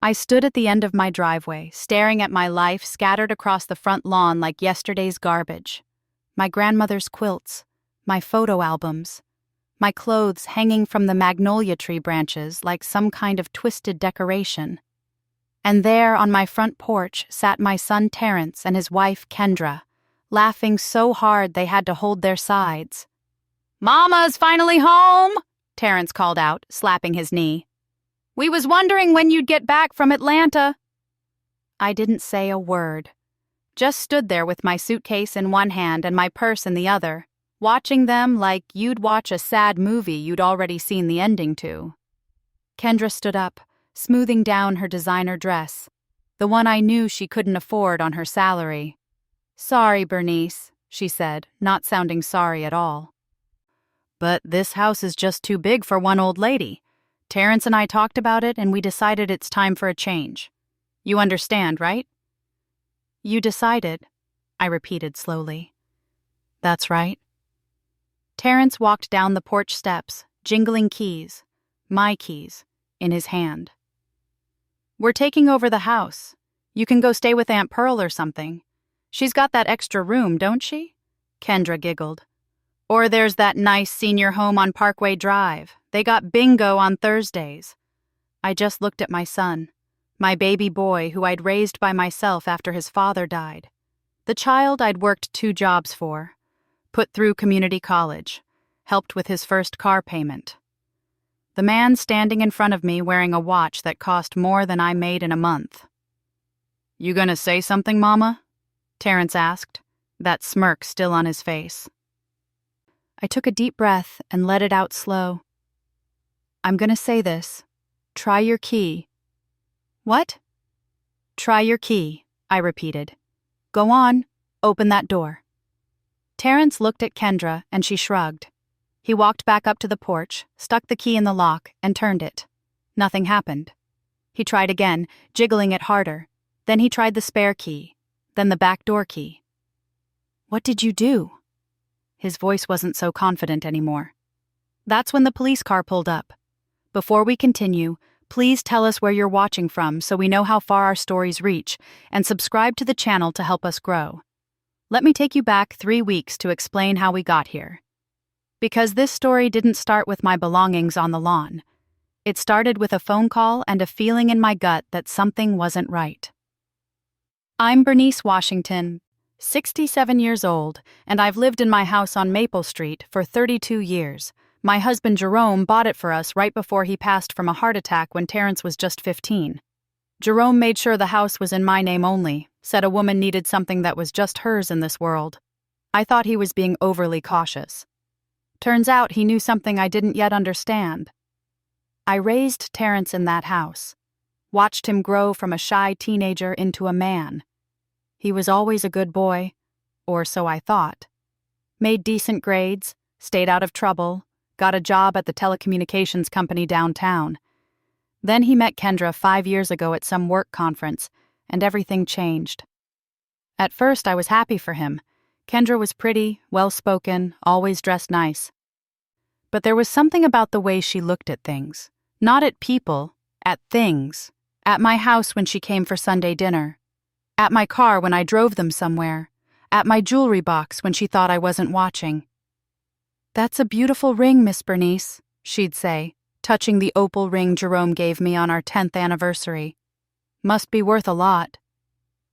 I stood at the end of my driveway, staring at my life scattered across the front lawn like yesterday's garbage. My grandmother's quilts, my photo albums, my clothes hanging from the magnolia tree branches like some kind of twisted decoration. And there on my front porch sat my son Terrence and his wife Kendra, laughing so hard they had to hold their sides. "Mama's finally home!" Terrence called out, slapping his knee. "We was wondering when you'd get back from Atlanta." I didn't say a word. Just stood there with my suitcase in one hand and my purse in the other, watching them like you'd watch a sad movie you'd already seen the ending to. Kendra stood up, smoothing down her designer dress, the one I knew she couldn't afford on her salary. "Sorry, Bernice," she said, not sounding sorry at all. "But this house is just too big for one old lady. Terrence and I talked about it and we decided it's time for a change. You understand, right?" "You decided," I repeated slowly. "That's right." Terrence walked down the porch steps, jingling keys, my keys, in his hand. "We're taking over the house. You can go stay with Aunt Pearl or something. She's got that extra room, don't she?" Kendra giggled. "Or there's that nice senior home on Parkway Drive. They got bingo on Thursdays." I just looked at my son, my baby boy who I'd raised by myself after his father died. The child I'd worked 2 jobs for, put through community college, helped with his first car payment. The man standing in front of me wearing a watch that cost more than I made in a month. "You gonna say something, Mama?" Terrence asked, that smirk still on his face. I took a deep breath and let it out slow. "I'm gonna say this. Try your key." "What?" "Try your key," I repeated. "Go on, open that door." Terrence looked at Kendra and she shrugged. He walked back up to the porch, stuck the key in the lock, and turned it. Nothing happened. He tried again, jiggling it harder. Then he tried the spare key, then the back door key. "What did you do?" His voice wasn't so confident anymore. That's when the police car pulled up. "Before we continue, please tell us where you're watching from so we know how far our stories reach, and subscribe to the channel to help us grow. Let me take you back 3 weeks to explain how we got here. Because this story didn't start with my belongings on the lawn. It started with a phone call and a feeling in my gut that something wasn't right. I'm Bernice Washington, 67 years old, and I've lived in my house on Maple Street for 32 years. My husband Jerome bought it for us right before he passed from a heart attack when Terrence was just 15. Jerome made sure the house was in my name only, said a woman needed something that was just hers in this world. I thought he was being overly cautious. Turns out he knew something I didn't yet understand. I raised Terrence in that house, watched him grow from a shy teenager into a man. He was always a good boy, or so I thought. Made decent grades, stayed out of trouble, got a job at the telecommunications company downtown. Then he met Kendra 5 years ago at some work conference, and everything changed. At first I was happy for him. Kendra was pretty, well-spoken, always dressed nice. But there was something about the way she looked at things. Not at people, at things. At my house when she came for Sunday dinner. At my car when I drove them somewhere. At my jewelry box when she thought I wasn't watching. "That's a beautiful ring, Miss Bernice," she'd say, touching the opal ring Jerome gave me on our 10th anniversary. "Must be worth a lot."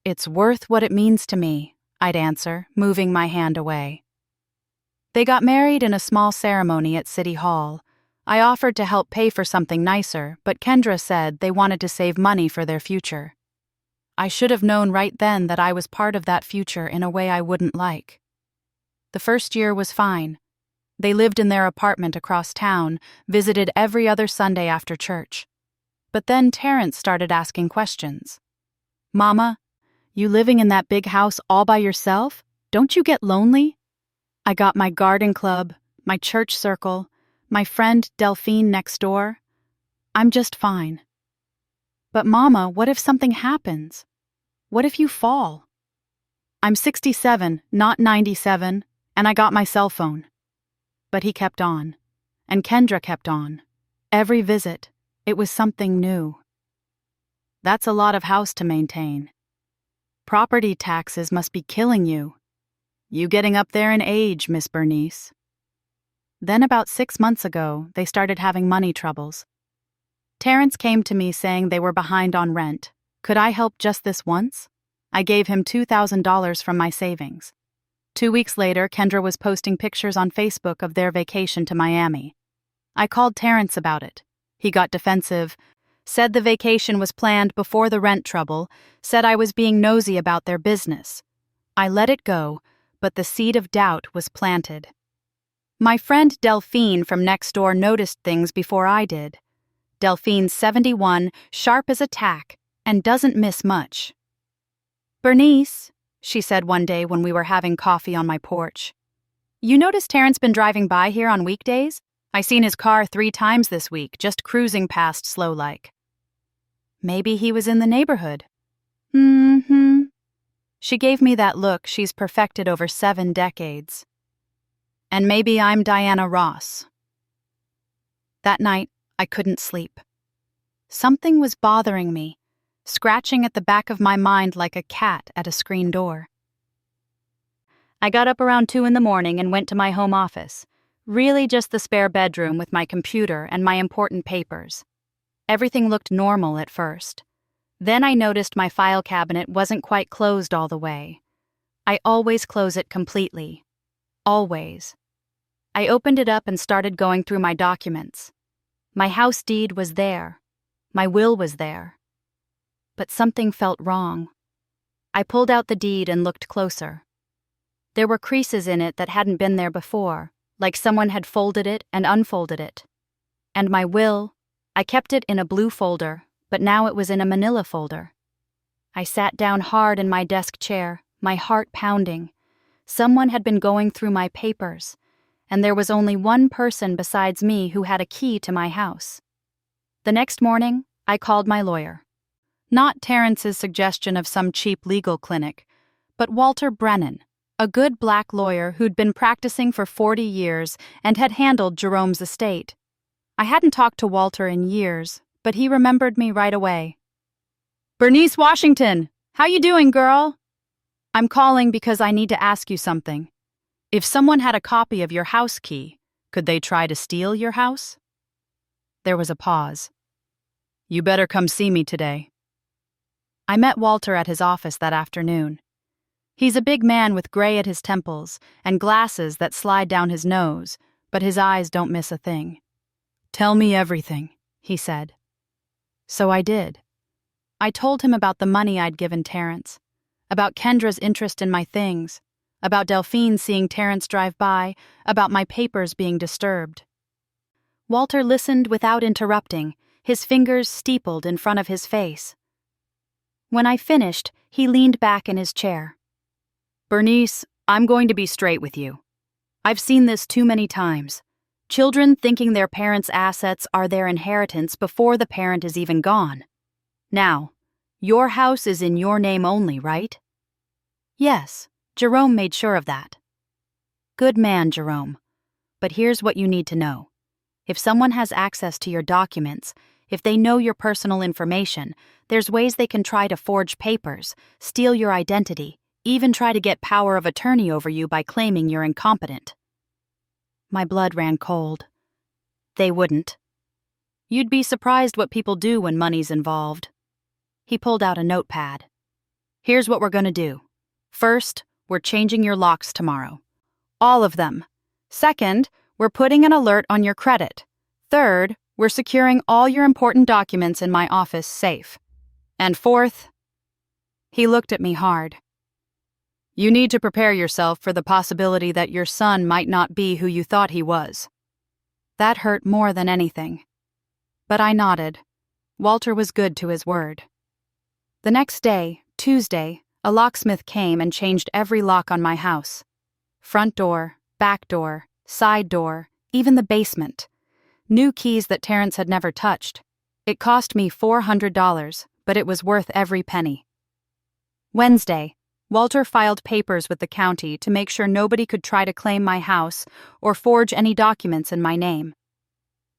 "It's worth what it means to me," I'd answer, moving my hand away. They got married in a small ceremony at City Hall. I offered to help pay for something nicer, but Kendra said they wanted to save money for their future. I should have known right then that I was part of that future in a way I wouldn't like. The first year was fine. They lived in their apartment across town, visited every other Sunday after church. But then Terrence started asking questions. "Mama, you living in that big house all by yourself? Don't you get lonely?" I got my garden club, my church circle, my friend Delphine next door. I'm just fine. "But Mama, what if something happens? What if you fall?" "I'm 67, not 97, and I got my cell phone." But he kept on, and Kendra kept on. Every visit, it was something new. That's a lot of house to maintain. Property taxes must be killing you. You getting up there in age, Miss Bernice. Then about 6 months ago, they started having money troubles. Terrence came to me saying they were behind on rent. Could I help just this once? I gave him $2,000 from my savings. 2 weeks later, Kendra was posting pictures on Facebook of their vacation to Miami. I called Terrence about it. He got defensive, said the vacation was planned before the rent trouble, said I was being nosy about their business. I let it go, but the seed of doubt was planted. My friend Delphine from next door noticed things before I did. Delphine's 71, sharp as a tack, and doesn't miss much. "Bernice," she said one day when we were having coffee on my porch, "you notice Terrence been driving by here on weekdays? I seen his car 3 times this week, just cruising past slow-like." Maybe he was in the neighborhood. She gave me that look she's perfected over 7 decades. And maybe I'm Diana Ross. That night, I couldn't sleep. Something was bothering me, scratching at the back of my mind like a cat at a screen door. I got up around 2 in the morning and went to my home office, really just the spare bedroom with my computer and my important papers. Everything looked normal at first. Then I noticed my file cabinet wasn't quite closed all the way. I always close it completely. Always. I opened it up and started going through my documents. My house deed was there. My will was there. But something felt wrong. I pulled out the deed and looked closer. There were creases in it that hadn't been there before, like someone had folded it and unfolded it. And my will, I kept it in a blue folder, but now it was in a manila folder. I sat down hard in my desk chair, my heart pounding. Someone had been going through my papers, and there was only one person besides me who had a key to my house. The next morning, I called my lawyer. Not Terrence's suggestion of some cheap legal clinic, but Walter Brennan, a good black lawyer who'd been practicing for 40 years and had handled Jerome's estate. I hadn't talked to Walter in years, but he remembered me right away. "Bernice Washington, how you doing, girl? I'm calling because I need to ask you something. If someone had a copy of your house key, could they try to steal your house?" There was a pause. "You better come see me today." I met Walter at his office that afternoon. He's a big man with gray at his temples and glasses that slide down his nose, but his eyes don't miss a thing. "Tell me everything," he said. So I did. I told him about the money I'd given Terrence, about Kendra's interest in my things, about Delphine seeing Terrence drive by, about my papers being disturbed. Walter listened without interrupting, his fingers steepled in front of his face. When I finished, he leaned back in his chair. "Bernice, I'm going to be straight with you. I've seen this too many times. Children thinking their parents' assets are their inheritance before the parent is even gone. Now, your house is in your name only, right?" "Yes, Jerome made sure of that." "Good man, Jerome. But here's what you need to know. If someone has access to your documents, if they know your personal information, there's ways they can try to forge papers, steal your identity, even try to get power of attorney over you by claiming you're incompetent." My blood ran cold. They wouldn't. You'd be surprised what people do when money's involved. He pulled out a notepad. "Here's what we're going to do. First, we're changing your locks tomorrow. All of them. Second, we're putting an alert on your credit. Third, we're securing all your important documents in my office safe. And fourth..." He looked at me hard. "You need to prepare yourself for the possibility that your son might not be who you thought he was." That hurt more than anything. But I nodded. Walter was good to his word. The next day, Tuesday, a locksmith came and changed every lock on my house. Front door, back door, side door, even the basement. New keys that Terrence had never touched. It cost me $400, but it was worth every penny. Wednesday, Walter filed papers with the county to make sure nobody could try to claim my house or forge any documents in my name.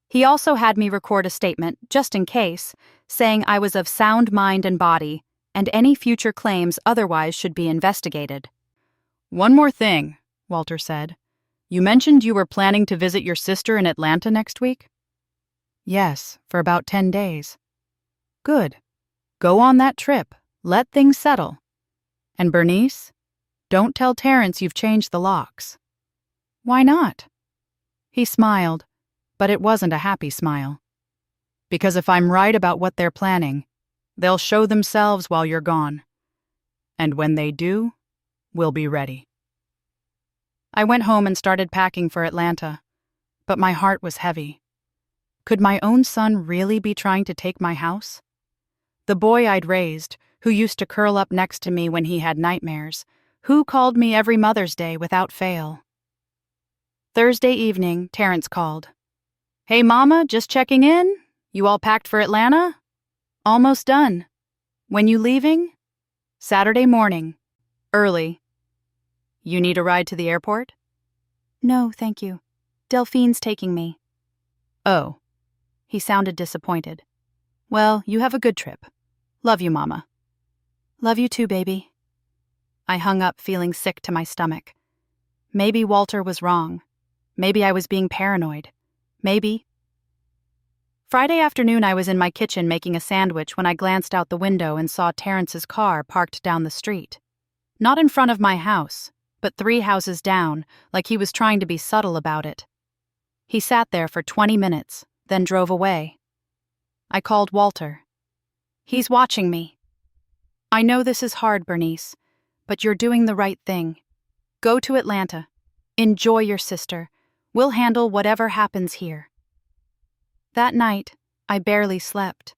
He also had me record a statement, just in case, saying I was of sound mind and body, and any future claims otherwise should be investigated. "One more thing," Walter said. "You mentioned you were planning to visit your sister in Atlanta next week?" "Yes, for about 10 days. "Good. Go on that trip. Let things settle. And Bernice, don't tell Terrence you've changed the locks." "Why not?" He smiled, but it wasn't a happy smile. "Because if I'm right about what they're planning, they'll show themselves while you're gone. And when they do, we'll be ready." I went home and started packing for Atlanta, but my heart was heavy. Could my own son really be trying to take my house? The boy I'd raised, who used to curl up next to me when he had nightmares, who called me every Mother's Day without fail. Thursday evening, Terrence called. "Hey, Mama, just checking in. You all packed for Atlanta?" "Almost done." "When you leaving?" "Saturday morning. Early." "You need a ride to the airport?" "No, thank you. Delphine's taking me." "Oh." He sounded disappointed. "Well, you have a good trip. Love you, Mama." "Love you too, baby." I hung up feeling sick to my stomach. Maybe Walter was wrong. Maybe I was being paranoid. Maybe. Friday afternoon, I was in my kitchen making a sandwich when I glanced out the window and saw Terrence's car parked down the street. Not in front of my house, but 3 houses down, like he was trying to be subtle about it. He sat there for 20 minutes, then drove away. I called Walter. "He's watching me." "I know this is hard, Bernice, but you're doing the right thing. Go to Atlanta. Enjoy your sister. We'll handle whatever happens here." That night, I barely slept.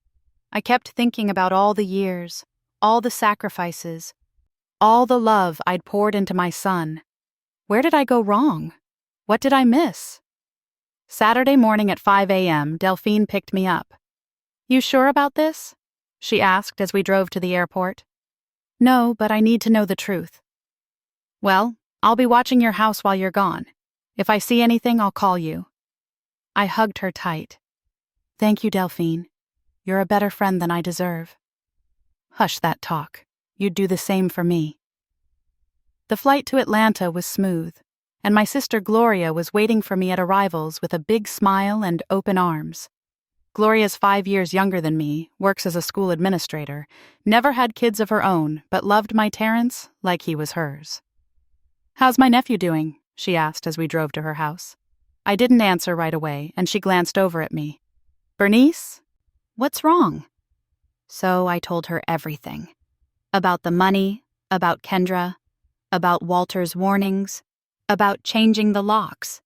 I kept thinking about all the years, all the sacrifices, all the love I'd poured into my son. Where did I go wrong? What did I miss? Saturday morning at 5 a.m., Delphine picked me up. "You sure about this?" she asked as we drove to the airport. "No, but I need to know the truth." "Well, I'll be watching your house while you're gone. If I see anything, I'll call you." I hugged her tight. "Thank you, Delphine. You're a better friend than I deserve." "Hush that talk. You'd do the same for me." The flight to Atlanta was smooth, and my sister Gloria was waiting for me at arrivals with a big smile and open arms. Gloria's 5 years younger than me, works as a school administrator, never had kids of her own, but loved my Terrence like he was hers. "How's my nephew doing?" she asked as we drove to her house. I didn't answer right away, and she glanced over at me. "Bernice, what's wrong?" So I told her everything. About the money, about Kendra, about Walter's warnings, about changing the locks.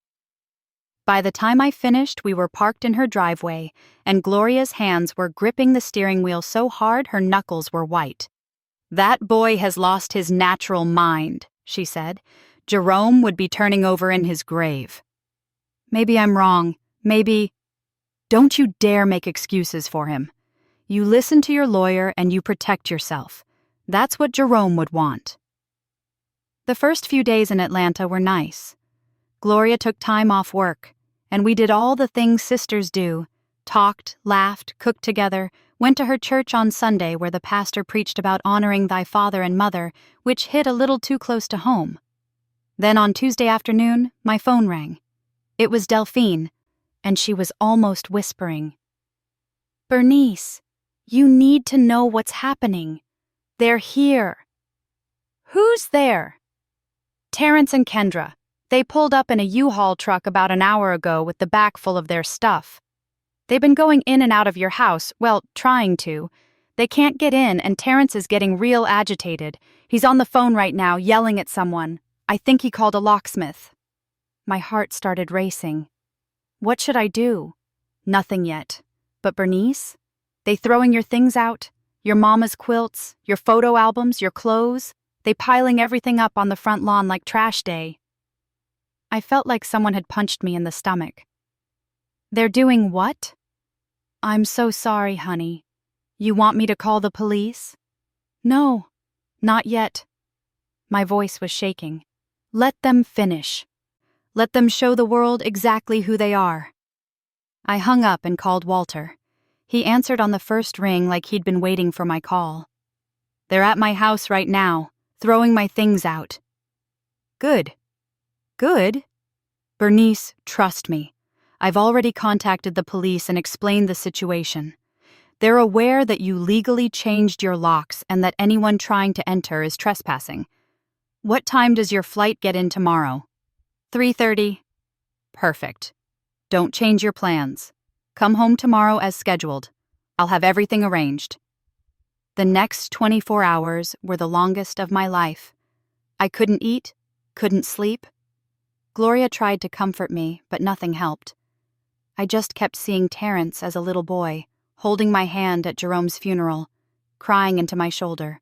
By the time I finished, we were parked in her driveway, and Gloria's hands were gripping the steering wheel so hard her knuckles were white. "That boy has lost his natural mind," she said. "Jerome would be turning over in his grave." "Maybe I'm wrong. Maybe—" "Don't you dare make excuses for him. You listen to your lawyer and you protect yourself. That's what Jerome would want." The first few days in Atlanta were nice. Gloria took time off work, and we did all the things sisters do: talked, laughed, cooked together, went to her church on Sunday where the pastor preached about honoring thy father and mother, which hit a little too close to home. Then on Tuesday afternoon, my phone rang. It was Delphine, and she was almost whispering. "Bernice, you need to know what's happening. They're here." "Who's there?" "Terrence and Kendra. They pulled up in a U-Haul truck about an hour ago with the back full of their stuff. They've been going in and out of your house, well, trying to. They can't get in, and Terrence is getting real agitated. He's on the phone right now, yelling at someone. I think he called a locksmith." My heart started racing. What should I do? Nothing yet. But Bernice? They throwing your things out? Your mama's quilts, your photo albums, your clothes? They piling everything up on the front lawn like trash day. I felt like someone had punched me in the stomach. "They're doing what?" "I'm so sorry, honey. You want me to call the police?" "No, not yet." My voice was shaking. "Let them finish. Let them show the world exactly who they are." I hung up and called Walter. He answered on the first ring like he'd been waiting for my call. "They're at my house right now, throwing my things out." "Good." "Good?" "Bernice, trust me. I've already contacted the police and explained the situation. They're aware that you legally changed your locks and that anyone trying to enter is trespassing. What time does your flight get in tomorrow?" 3:30. "Perfect. Don't change your plans. Come home tomorrow as scheduled. I'll have everything arranged." The next 24 hours were the longest of my life. I couldn't eat, couldn't sleep. Gloria tried to comfort me, but nothing helped. I just kept seeing Terrence as a little boy, holding my hand at Jerome's funeral, crying into my shoulder.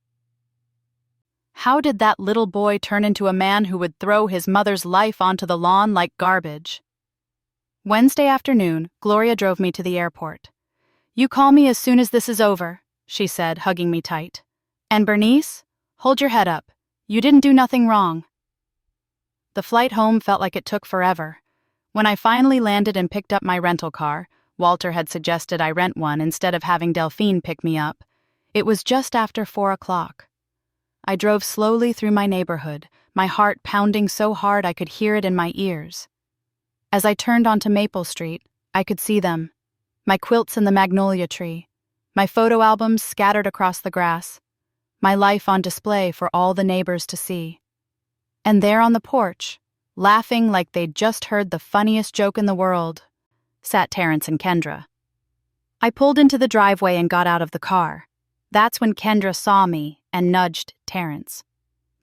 How did that little boy turn into a man who would throw his mother's life onto the lawn like garbage? Wednesday afternoon, Gloria drove me to the airport. "You call me as soon as this is over," she said, hugging me tight. "And Bernice, hold your head up. You didn't do nothing wrong." The flight home felt like it took forever. When I finally landed and picked up my rental car, Walter had suggested I rent one instead of having Delphine pick me up. It was just after 4 o'clock. I drove slowly through my neighborhood, my heart pounding so hard I could hear it in my ears. As I turned onto Maple Street, I could see them, my quilts in the magnolia tree, my photo albums scattered across the grass, my life on display for all the neighbors to see. And there on the porch, laughing like they'd just heard the funniest joke in the world, sat Terrence and Kendra. I pulled into the driveway and got out of the car. That's when Kendra saw me and nudged Terrence.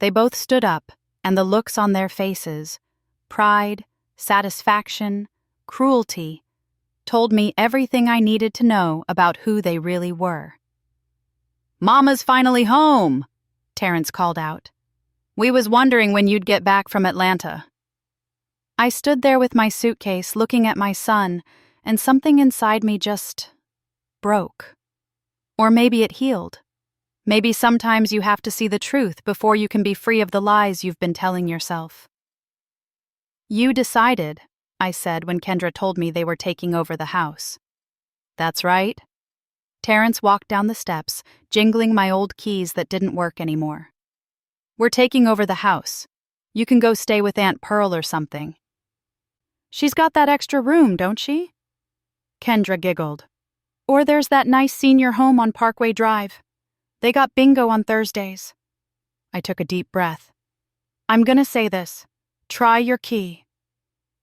They both stood up, and the looks on their faces, pride, satisfaction, cruelty, told me everything I needed to know about who they really were. "Mama's finally home," Terrence called out. "We was wondering when you'd get back from Atlanta." I stood there with my suitcase looking at my son, and something inside me just broke. Or maybe it healed. Maybe sometimes you have to see the truth before you can be free of the lies you've been telling yourself. "You decided," I said when Kendra told me they were taking over the house. "That's right." Terrence walked down the steps, jingling my old keys that didn't work anymore. "We're taking over the house. You can go stay with Aunt Pearl or something." "She's got that extra room, don't she?" Kendra giggled. "Or there's that nice senior home on Parkway Drive. They got bingo on Thursdays." I took a deep breath. "I'm gonna say this. Try your key."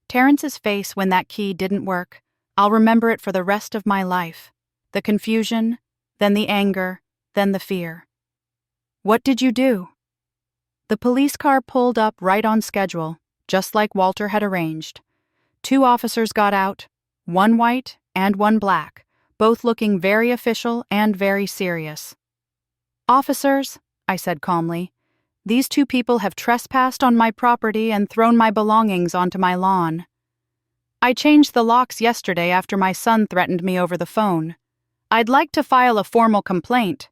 Terrence's face when that key didn't work, I'll remember it for the rest of my life. The confusion, then the anger, then the fear. "What did you do?" The police car pulled up right on schedule, just like Walter had arranged. 2 officers got out, one white and one black, both looking very official and very serious. "Officers," I said calmly, "these 2 people have trespassed on my property and thrown my belongings onto my lawn. I changed the locks yesterday after my son threatened me over the phone. I'd like to file a formal complaint."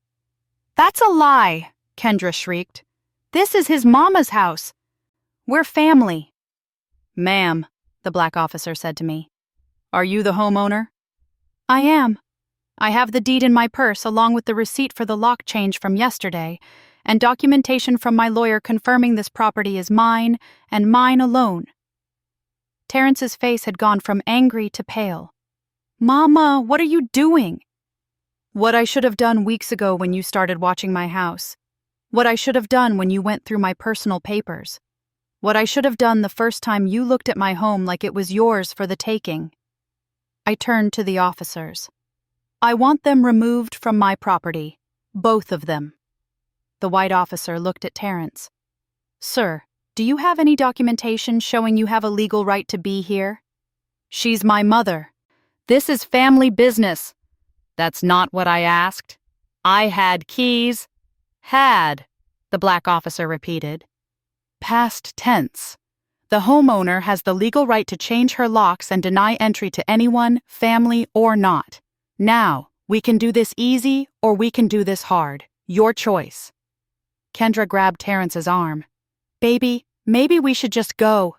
"That's a lie," Kendra shrieked. "This is his mama's house. We're family." "Ma'am," the black officer said to me, "are you the homeowner?" "I am. I have the deed in my purse along with the receipt for the lock change from yesterday, and documentation from my lawyer confirming this property is mine and mine alone." Terrence's face had gone from angry to pale. "Mama, what are you doing?" "What I should have done weeks ago when you started watching my house. What I should have done when you went through my personal papers. What I should have done the first time you looked at my home like it was yours for the taking." I turned to the officers. "I want them removed from my property. Both of them." The white officer looked at Terrence. "Sir, do you have any documentation showing you have a legal right to be here?" "She's my mother. This is family business." "That's not what I asked. I had keys." "Had," the black officer repeated. Past tense. The homeowner has the legal right to change her locks and deny entry to anyone, family or not. Now, we can do this easy or we can do this hard. Your choice. Kendra grabbed Terrence's arm. "Baby, maybe we should just go."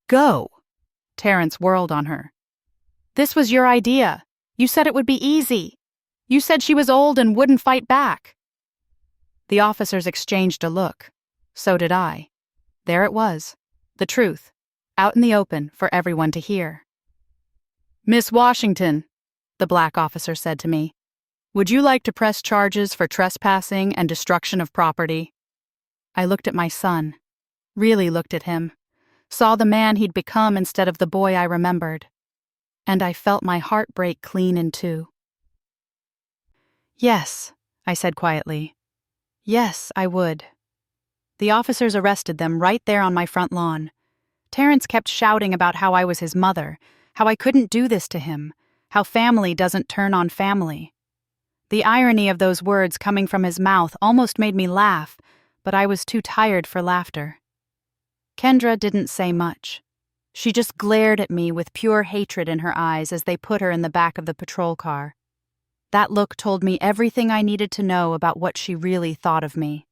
"Go?" Terrence whirled on her. This was your idea. You said it would be easy. You said she was old and wouldn't fight back." The officers exchanged a look. So did I. There it was. The truth. Out in the open for everyone to hear. "Miss Washington," the black officer said to me, "would you like to press charges for trespassing and destruction of property?" I looked at my son. Really looked at him. Saw the man he'd become instead of the boy I remembered. And I felt my heart break clean in two. "Yes," I said quietly. "Yes, I would." The officers arrested them right there on my front lawn. Terrence kept shouting about how I was his mother, how I couldn't do this to him, how family doesn't turn on family. The irony of those words coming from his mouth almost made me laugh, but I was too tired for laughter. Kendra didn't say much. She just glared at me with pure hatred in her eyes as they put her in the back of the patrol car. That look told me everything I needed to know about what she really thought of me.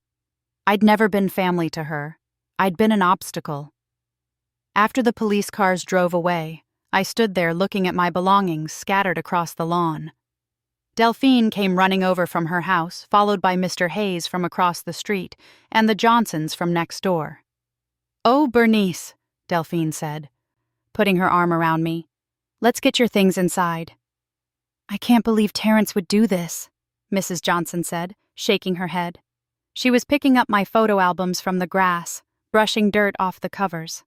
I'd never been family to her. I'd been an obstacle. After the police cars drove away, I stood there looking at my belongings scattered across the lawn. Delphine came running over from her house, followed by Mr. Hayes from across the street and the Johnsons from next door. "Oh, Bernice," Delphine said, putting her arm around me. "Let's get your things inside." "I can't believe Terrence would do this," Mrs. Johnson said, shaking her head. She was picking up my photo albums from the grass, brushing dirt off the covers.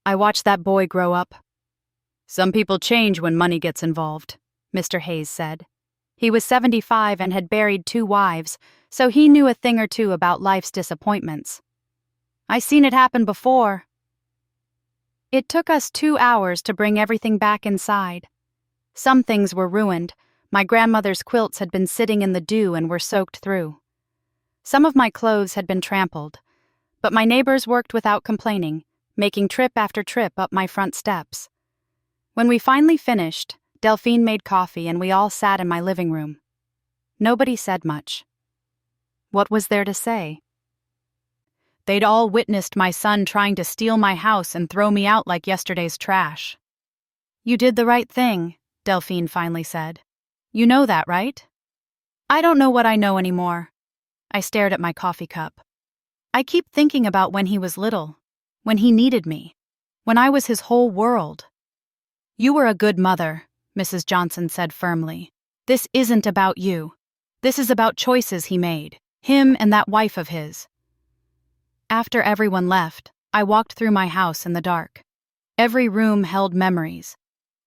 "I watched that boy grow up." "Some people change when money gets involved," Mr. Hayes said. He was 75 and had buried 2 wives, so he knew a thing or two about life's disappointments. "I seen it happen before." It took us 2 hours to bring everything back inside. Some things were ruined. My grandmother's quilts had been sitting in the dew and were soaked through. Some of my clothes had been trampled, but my neighbors worked without complaining, making trip after trip up my front steps. When we finally finished, Delphine made coffee and we all sat in my living room. Nobody said much. What was there to say? They'd all witnessed my son trying to steal my house and throw me out like yesterday's trash. "You did the right thing," Delphine finally said. "You know that, right?" "I don't know what I know anymore." I stared at my coffee cup. "I keep thinking about when he was little, when he needed me, when I was his whole world." "You were a good mother," Mrs. Johnson said firmly. "This isn't about you. This is about choices he made, him and that wife of his." After everyone left, I walked through my house in the dark. Every room held memories.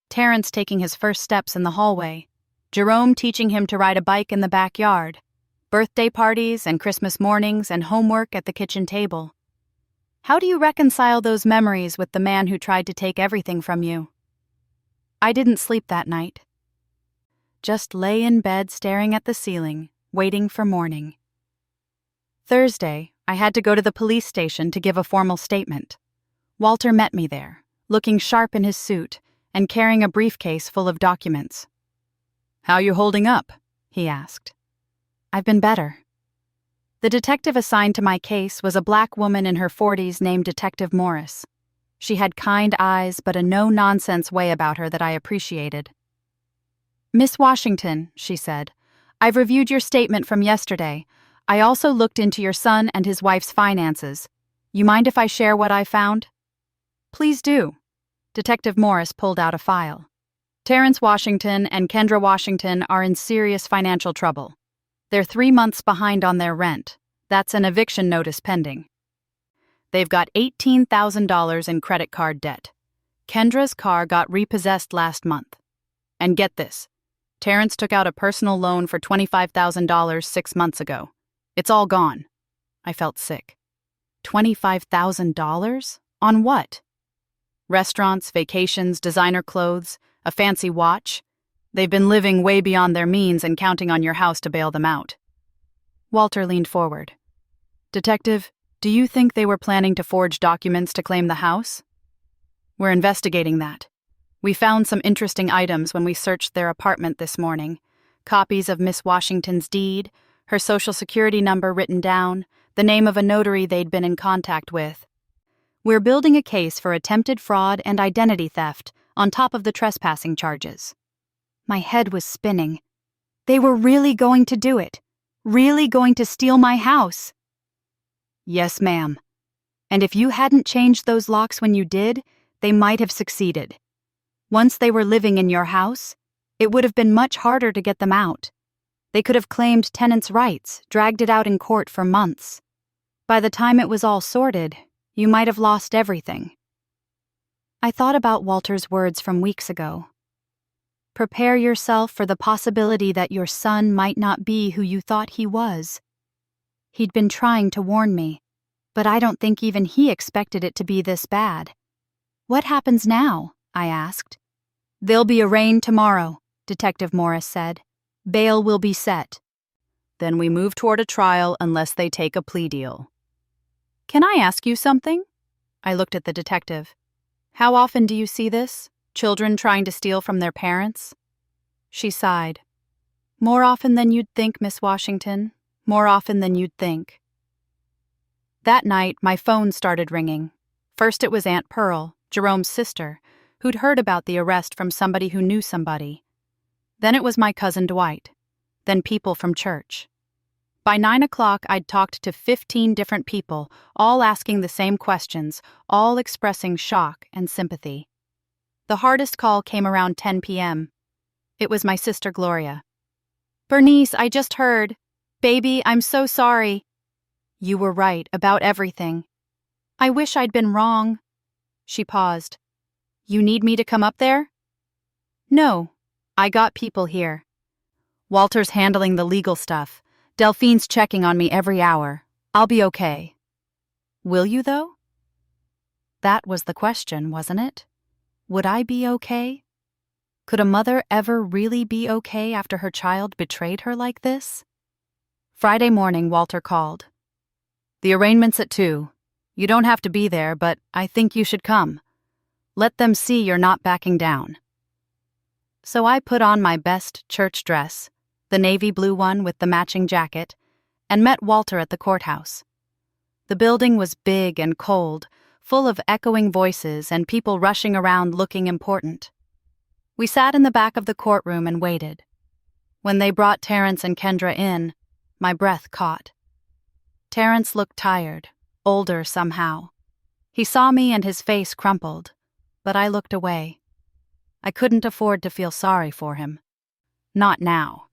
Terrence taking his first steps in the hallway, Jerome teaching him to ride a bike in the backyard, birthday parties and Christmas mornings and homework at the kitchen table. How do you reconcile those memories with the man who tried to take everything from you? I didn't sleep that night. Just lay in bed staring at the ceiling, waiting for morning. Thursday, I had to go to the police station to give a formal statement. Walter met me there, looking sharp in his suit and carrying a briefcase full of documents. "How you holding up?" he asked. "I've been better." The detective assigned to my case was a black woman in her 40s named Detective Morris. She had kind eyes but a no-nonsense way about her that I appreciated. "Miss Washington," she said, "I've reviewed your statement from yesterday. I also looked into your son and his wife's finances. You mind if I share what I found?" "Please do." Detective Morris pulled out a file. "Terrence Washington and Kendra Washington are in serious financial trouble. They're 3 months behind on their rent. That's an eviction notice pending. They've got $18,000 in credit card debt. Kendra's car got repossessed last month. And get this, Terrence took out a personal loan for $25,000 6 months ago. It's all gone." I felt sick. $25,000? On what? Restaurants, vacations, designer clothes, a fancy watch. They've been living way beyond their means and counting on your house to bail them out. Walter leaned forward. "Detective, do you think they were planning to forge documents to claim the house?" "We're investigating that. We found some interesting items when we searched their apartment this morning. Copies of Miss Washington's deed, her social security number written down, the name of a notary they'd been in contact with. We're building a case for attempted fraud and identity theft on top of the trespassing charges. My head was spinning. They were really going to do it. Really going to steal my house. Yes, ma'am. And if you hadn't changed those locks when you did, they might have succeeded. Once they were living in your house, it would have been much harder to get them out. They could have claimed tenants' rights, dragged it out in court for months. By the time it was all sorted, you might have lost everything. I thought about Walter's words from weeks ago. Prepare yourself for the possibility that your son might not be who you thought he was. He'd been trying to warn me, but I don't think even he expected it to be this bad. What happens now? I asked. They'll be arraigned tomorrow, Detective Morris said. Bail will be set. Then we move toward a trial unless they take a plea deal. Can I ask you something? I looked at the detective. How often do you see this? Children trying to steal from their parents? She sighed. More often than you'd think, Miss Washington. More often than you'd think. That night, my phone started ringing. First it was Aunt Pearl, Jerome's sister, who'd heard about the arrest from somebody who knew somebody. Then it was my cousin Dwight. Then people from church. By 9 o'clock, I'd talked to 15 different people, all asking the same questions, all expressing shock and sympathy. The hardest call came around 10 p.m. It was my sister Gloria. Bernice, I just heard. Baby, I'm so sorry. You were right about everything. I wish I'd been wrong. She paused. You need me to come up there? No, I got people here. Walter's handling the legal stuff. Delphine's checking on me every hour. I'll be okay. Will you, though? That was the question, wasn't it? Would I be okay? Could a mother ever really be okay after her child betrayed her like this? Friday morning, Walter called. The arraignment's at 2. You don't have to be there, but I think you should come. Let them see you're not backing down. So I put on my best church dress, the navy blue one with the matching jacket, and met Walter at the courthouse. The building was big and cold, full of echoing voices and people rushing around looking important. We sat in the back of the courtroom and waited. When they brought Terrence and Kendra in, my breath caught. Terrence looked tired, older somehow. He saw me and his face crumpled, but I looked away. I couldn't afford to feel sorry for him. Not now.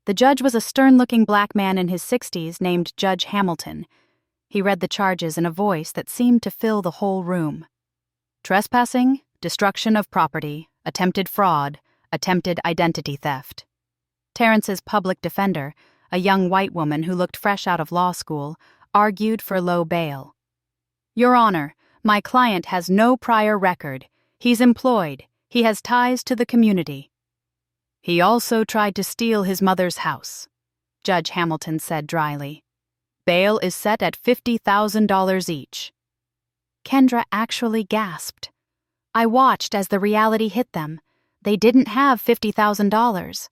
The judge was a stern-looking black man in his 60s named Judge Hamilton. He read the charges in a voice that seemed to fill the whole room. Trespassing, destruction of property, attempted fraud, attempted identity theft. Terrence's public defender, a young white woman who looked fresh out of law school, argued for low bail. Your Honor, my client has no prior record. He's employed. He has ties to the community. He also tried to steal his mother's house, Judge Hamilton said dryly. Bail is set at $50,000 each. Kendra actually gasped. I watched as the reality hit them. They didn't have $50,000.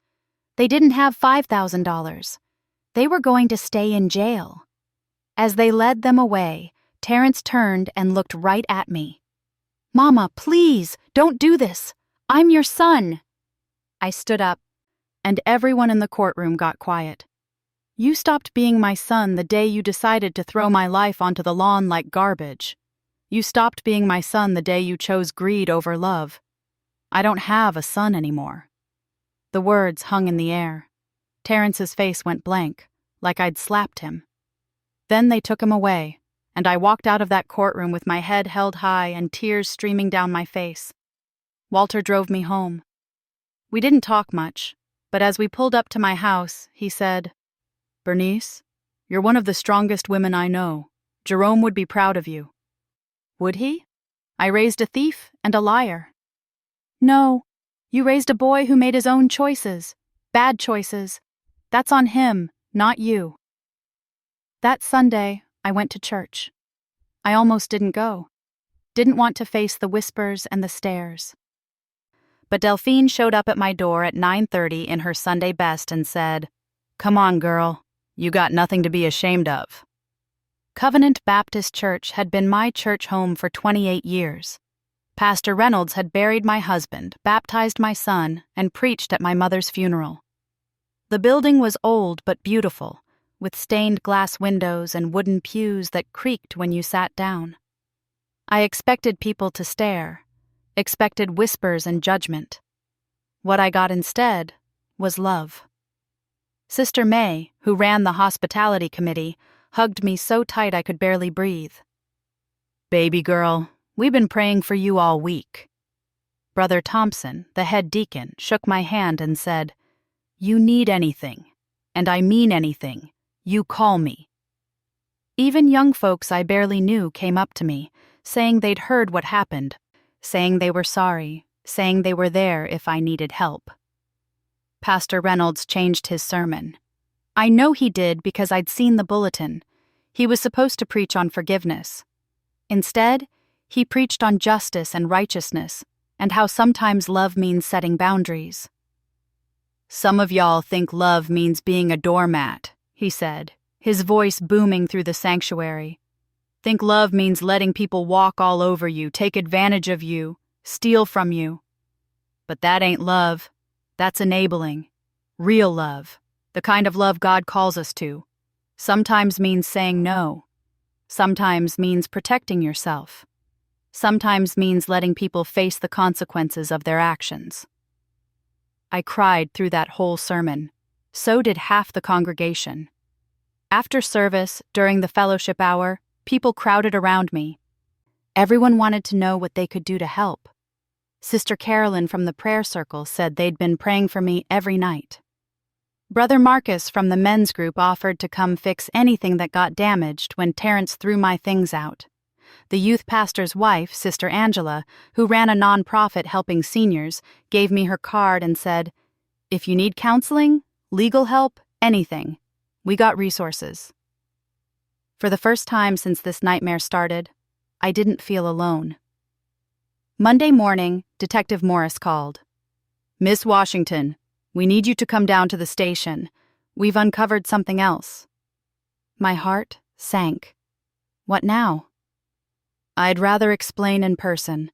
They didn't have $5,000. They were going to stay in jail. As they led them away, Terrence turned and looked right at me. Mama, please, don't do this. I'm your son. I stood up, and everyone in the courtroom got quiet. You stopped being my son the day you decided to throw my life onto the lawn like garbage. You stopped being my son the day you chose greed over love. I don't have a son anymore. The words hung in the air. Terrence's face went blank, like I'd slapped him. Then they took him away, and I walked out of that courtroom with my head held high and tears streaming down my face. Walter drove me home. We didn't talk much, but as we pulled up to my house, he said, Bernice, you're one of the strongest women I know. Jerome would be proud of you. Would he? I raised a thief and a liar. No, you raised a boy who made his own choices, bad choices. That's on him, not you. That Sunday, I went to church. I almost didn't go. Didn't want to face the whispers and the stares. But Delphine showed up at my door at 9:30 in her Sunday best and said, Come on, girl. You got nothing to be ashamed of. Covenant Baptist Church had been my church home for 28 years. Pastor Reynolds had buried my husband, baptized my son, and preached at my mother's funeral. The building was old but beautiful, with stained glass windows and wooden pews that creaked when you sat down. I expected people to stare, expected whispers and judgment. What I got instead was love. Sister May, who ran the hospitality committee, hugged me so tight I could barely breathe. "Baby girl, we've been praying for you all week." Brother Thompson, the head deacon, shook my hand and said, "You need anything, and I mean anything, you call me." Even young folks I barely knew came up to me, saying they'd heard what happened, saying they were sorry, saying they were there if I needed help. Pastor Reynolds changed his sermon. I know he did because I'd seen the bulletin. He was supposed to preach on forgiveness. Instead, he preached on justice and righteousness, and how sometimes love means setting boundaries. "Some of y'all think love means being a doormat," he said, his voice booming through the sanctuary. "Think love means letting people walk all over you, take advantage of you, steal from you. But that ain't love. That's enabling. Real love, the kind of love God calls us to, sometimes means saying no. Sometimes means protecting yourself. Sometimes means letting people face the consequences of their actions." I cried through that whole sermon. So did half the congregation. After service, during the fellowship hour, people crowded around me. Everyone wanted to know what they could do to help. Sister Carolyn from the prayer circle said they'd been praying for me every night. Brother Marcus from the men's group offered to come fix anything that got damaged when Terrence threw my things out. The youth pastor's wife, Sister Angela, who ran a nonprofit helping seniors, gave me her card and said, "If you need counseling, legal help, anything, we got resources." For the first time since this nightmare started, I didn't feel alone. Monday morning, Detective Morris called. "Miss Washington, we need you to come down to the station. We've uncovered something else." My heart sank. What now? I'd rather explain in person.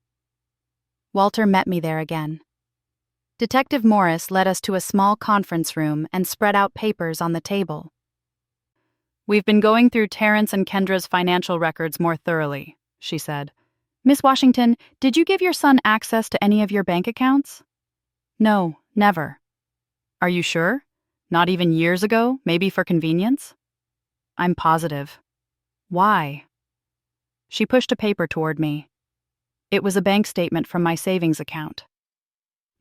Walter met me there again. Detective Morris led us to a small conference room and spread out papers on the table. "We've been going through Terrence and Kendra's financial records more thoroughly," she said. "Miss Washington, did you give your son access to any of your bank accounts?" "No, never." "Are you sure? Not even years ago, maybe for convenience?" "I'm positive." "Why?" She pushed a paper toward me. It was a bank statement from my savings account.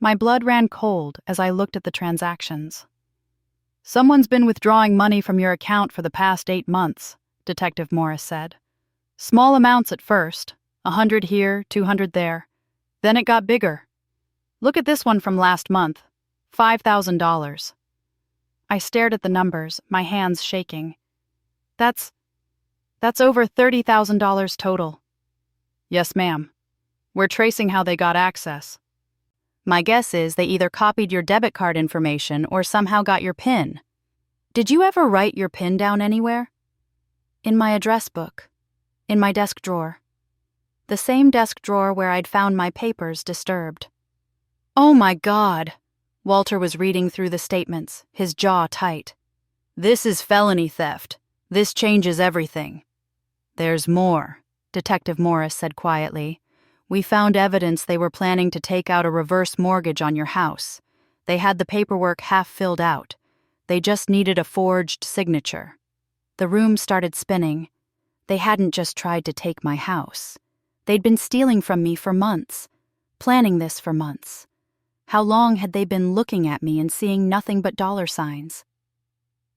My blood ran cold as I looked at the transactions. "Someone's been withdrawing money from your account for the past 8 months, Detective Morris said. "Small amounts at first, 100 here, 200 there. Then it got bigger. Look at this one from last month, $5,000. I stared at the numbers, my hands shaking. That's over $30,000 total." "Yes, ma'am. We're tracing how they got access. My guess is they either copied your debit card information or somehow got your PIN. Did you ever write your PIN down anywhere?" "In my address book. In my desk drawer. The same desk drawer where I'd found my papers disturbed." "Oh my God!" Walter was reading through the statements, his jaw tight. "This is felony theft. This changes everything." "There's more," Detective Morris said quietly. "We found evidence they were planning to take out a reverse mortgage on your house. They had the paperwork half filled out. They just needed a forged signature." The room started spinning. They hadn't just tried to take my house. They'd been stealing from me for months, planning this for months. How long had they been looking at me and seeing nothing but dollar signs?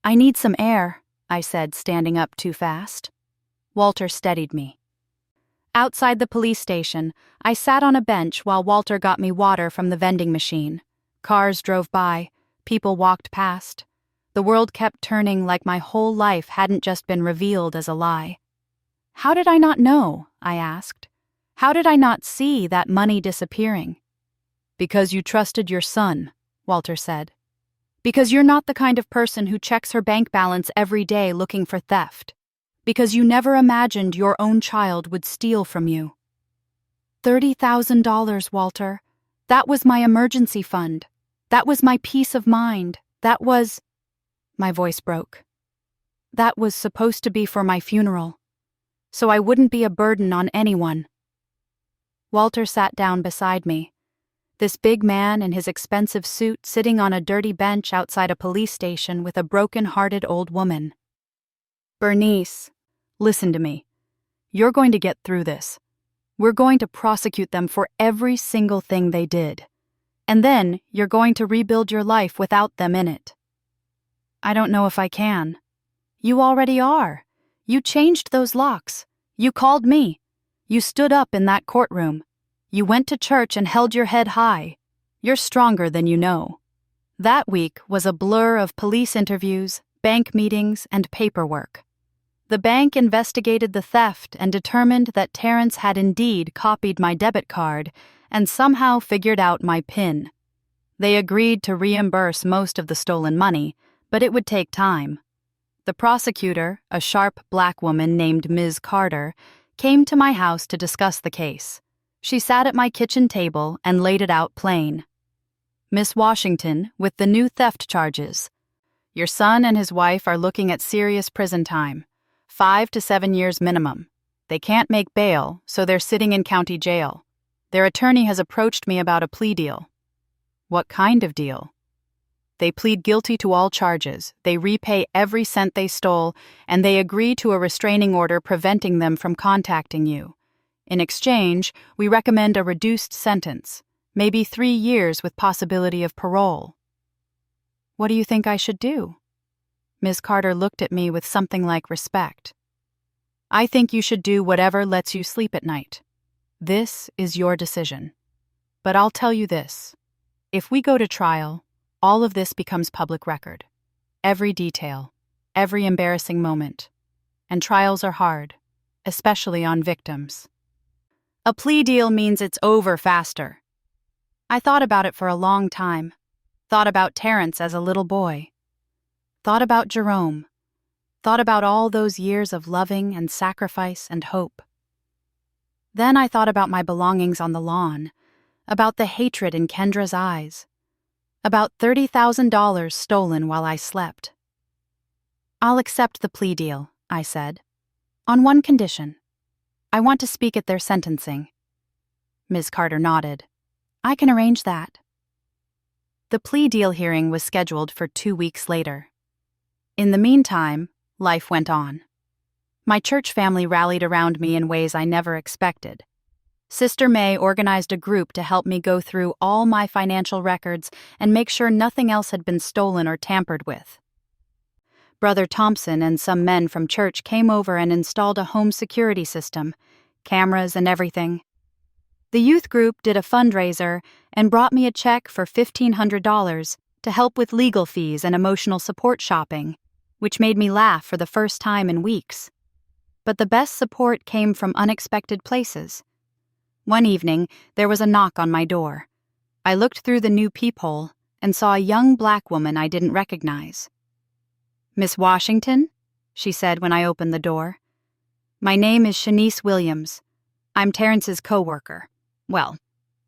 "I need some air," I said, standing up too fast. Walter steadied me. Outside the police station, I sat on a bench while Walter got me water from the vending machine. Cars drove by, people walked past. The world kept turning like my whole life hadn't just been revealed as a lie. "How did I not know?" I asked. "How did I not see that money disappearing?" "Because you trusted your son," Walter said. "Because you're not the kind of person who checks her bank balance every day looking for theft. Because you never imagined your own child would steal from you." $30,000, Walter. That was my emergency fund. That was my peace of mind. That was... My voice broke. That was supposed to be for my funeral, so I wouldn't be a burden on anyone. Walter sat down beside me. This big man in his expensive suit sitting on a dirty bench outside a police station with a broken-hearted old woman. Bernice, listen to me. You're going to get through this. We're going to prosecute them for every single thing they did. And then you're going to rebuild your life without them in it. I don't know if I can. You already are. You changed those locks. You called me. You stood up in that courtroom. You went to church and held your head high. You're stronger than you know. That week was a blur of police interviews, bank meetings, and paperwork. The bank investigated the theft and determined that Terrence had indeed copied my debit card and somehow figured out my PIN. They agreed to reimburse most of the stolen money, but it would take time. The prosecutor, a sharp black woman named Ms. Carter, came to my house to discuss the case. She sat at my kitchen table and laid it out plain. Miss Washington, with the new theft charges. Your son and his wife are looking at serious prison time, 5 to 7 years minimum. They can't make bail, so they're sitting in county jail. Their attorney has approached me about a plea deal. What kind of deal? They plead guilty to all charges, they repay every cent they stole, and they agree to a restraining order preventing them from contacting you. In exchange, we recommend a reduced sentence, maybe 3 years with possibility of parole. What do you think I should do? Ms. Carter looked at me with something like respect. I think you should do whatever lets you sleep at night. This is your decision. But I'll tell you this. If we go to trial, all of this becomes public record. Every detail, every embarrassing moment. And trials are hard, especially on victims. A plea deal means it's over faster. I thought about it for a long time. Thought about Terrence as a little boy. Thought about Jerome. Thought about all those years of loving and sacrifice and hope. Then I thought about my belongings on the lawn, about the hatred in Kendra's eyes, about $30,000 stolen while I slept. I'll accept the plea deal, I said, on one condition. I want to speak at their sentencing. Ms. Carter nodded. I can arrange that. The plea deal hearing was scheduled for 2 weeks later. In the meantime, life went on. My church family rallied around me in ways I never expected. Sister May organized a group to help me go through all my financial records and make sure nothing else had been stolen or tampered with. Brother Thompson and some men from church came over and installed a home security system, cameras and everything. The youth group did a fundraiser and brought me a check for $1,500 to help with legal fees and emotional support shopping, which made me laugh for the first time in weeks. But the best support came from unexpected places. One evening, there was a knock on my door. I looked through the new peephole and saw a young black woman I didn't recognize. Miss Washington? She said when I opened the door. My name is Shanice Williams. I'm Terrence's co-worker. Well,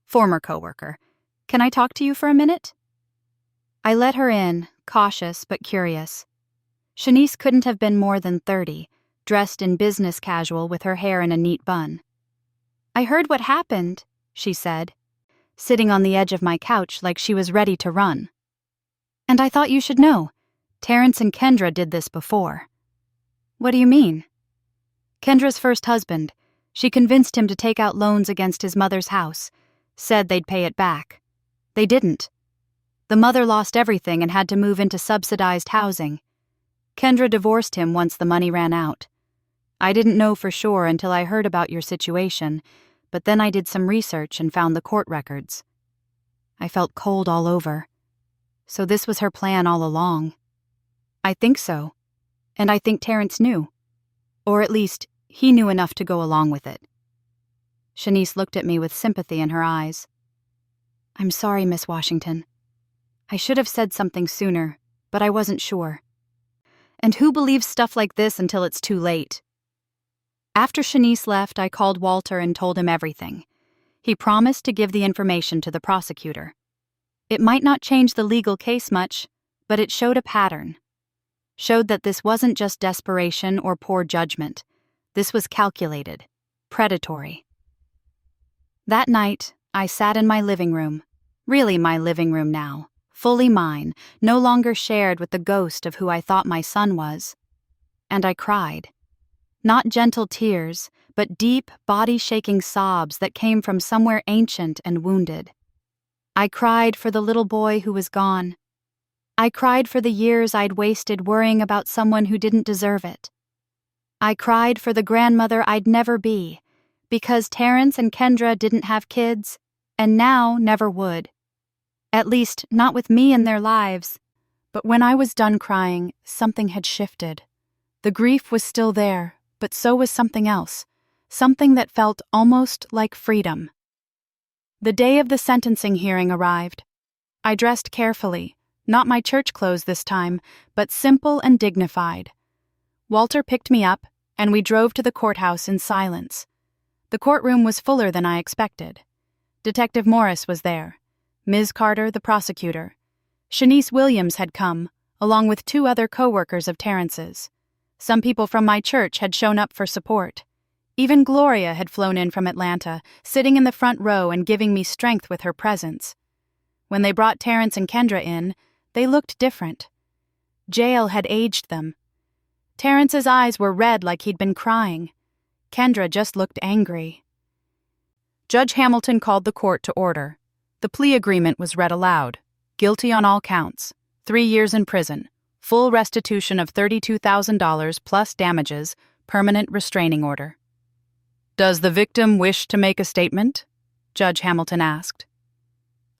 former co-worker. Can I talk to you for a minute? I let her in, cautious but curious. Shanice couldn't have been more than 30, dressed in business casual with her hair in a neat bun. I heard what happened, she said, sitting on the edge of my couch like she was ready to run. And I thought you should know. Terrence and Kendra did this before. What do you mean? Kendra's first husband. She convinced him to take out loans against his mother's house, said they'd pay it back. They didn't. The mother lost everything and had to move into subsidized housing. Kendra divorced him once the money ran out. I didn't know for sure until I heard about your situation, but then I did some research and found the court records. I felt cold all over. So this was her plan all along. I think so. And I think Terrence knew. Or at least, he knew enough to go along with it. Shanice looked at me with sympathy in her eyes. I'm sorry, Miss Washington. I should have said something sooner, but I wasn't sure. And who believes stuff like this until it's too late? After Shanice left, I called Walter and told him everything. He promised to give the information to the prosecutor. It might not change the legal case much, but it showed a pattern. Showed that this wasn't just desperation or poor judgment. This was calculated, predatory. That night, I sat in my living room, really my living room now, fully mine, no longer shared with the ghost of who I thought my son was. And I cried. Not gentle tears, but deep, body-shaking sobs that came from somewhere ancient and wounded. I cried for the little boy who was gone. I cried for the years I'd wasted worrying about someone who didn't deserve it. I cried for the grandmother I'd never be, because Terrence and Kendra didn't have kids, and now never would. At least, not with me in their lives. But when I was done crying, something had shifted. The grief was still there, but so was something else, something that felt almost like freedom. The day of the sentencing hearing arrived. I dressed carefully, not my church clothes this time, but simple and dignified. Walter picked me up, and we drove to the courthouse in silence. The courtroom was fuller than I expected. Detective Morris was there, Ms. Carter, the prosecutor. Shanice Williams had come, along with 2 other co-workers of Terrence's. Some people from my church had shown up for support. Even Gloria had flown in from Atlanta, sitting in the front row and giving me strength with her presence. When they brought Terrence and Kendra in, they looked different. Jail had aged them. Terrence's eyes were red like he'd been crying. Kendra just looked angry. Judge Hamilton called the court to order. The plea agreement was read aloud. Guilty on all counts. 3 years in prison. Full restitution of $32,000 plus damages. Permanent restraining order. "Does the victim wish to make a statement?" Judge Hamilton asked.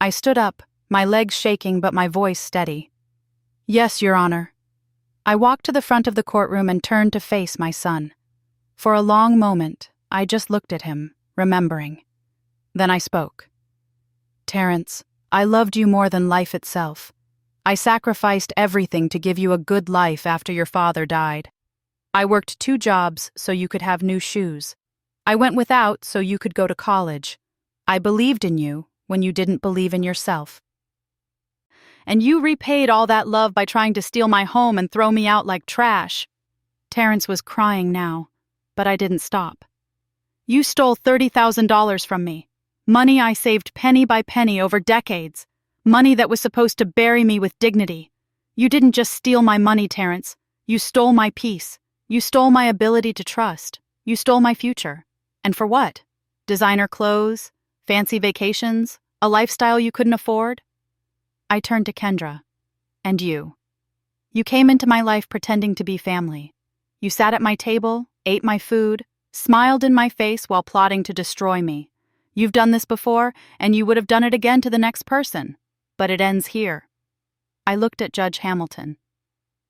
I stood up, my legs shaking but my voice steady. "Yes, Your Honor." I walked to the front of the courtroom and turned to face my son. For a long moment, I just looked at him, remembering. Then I spoke. "Terrence, I loved you more than life itself. I sacrificed everything to give you a good life after your father died. I worked 2 jobs so you could have new shoes. I went without so you could go to college. I believed in you when you didn't believe in yourself. And you repaid all that love by trying to steal my home and throw me out like trash." Terrence was crying now, but I didn't stop. "You stole $30,000 from me. Money I saved penny by penny over decades. Money that was supposed to bury me with dignity. You didn't just steal my money, Terrence. You stole my peace. You stole my ability to trust. You stole my future. And for what? Designer clothes? Fancy vacations? A lifestyle you couldn't afford?" I turned to Kendra. "And you. You came into my life pretending to be family. You sat at my table, ate my food, smiled in my face while plotting to destroy me. You've done this before, and you would have done it again to the next person. But it ends here." I looked at Judge Hamilton.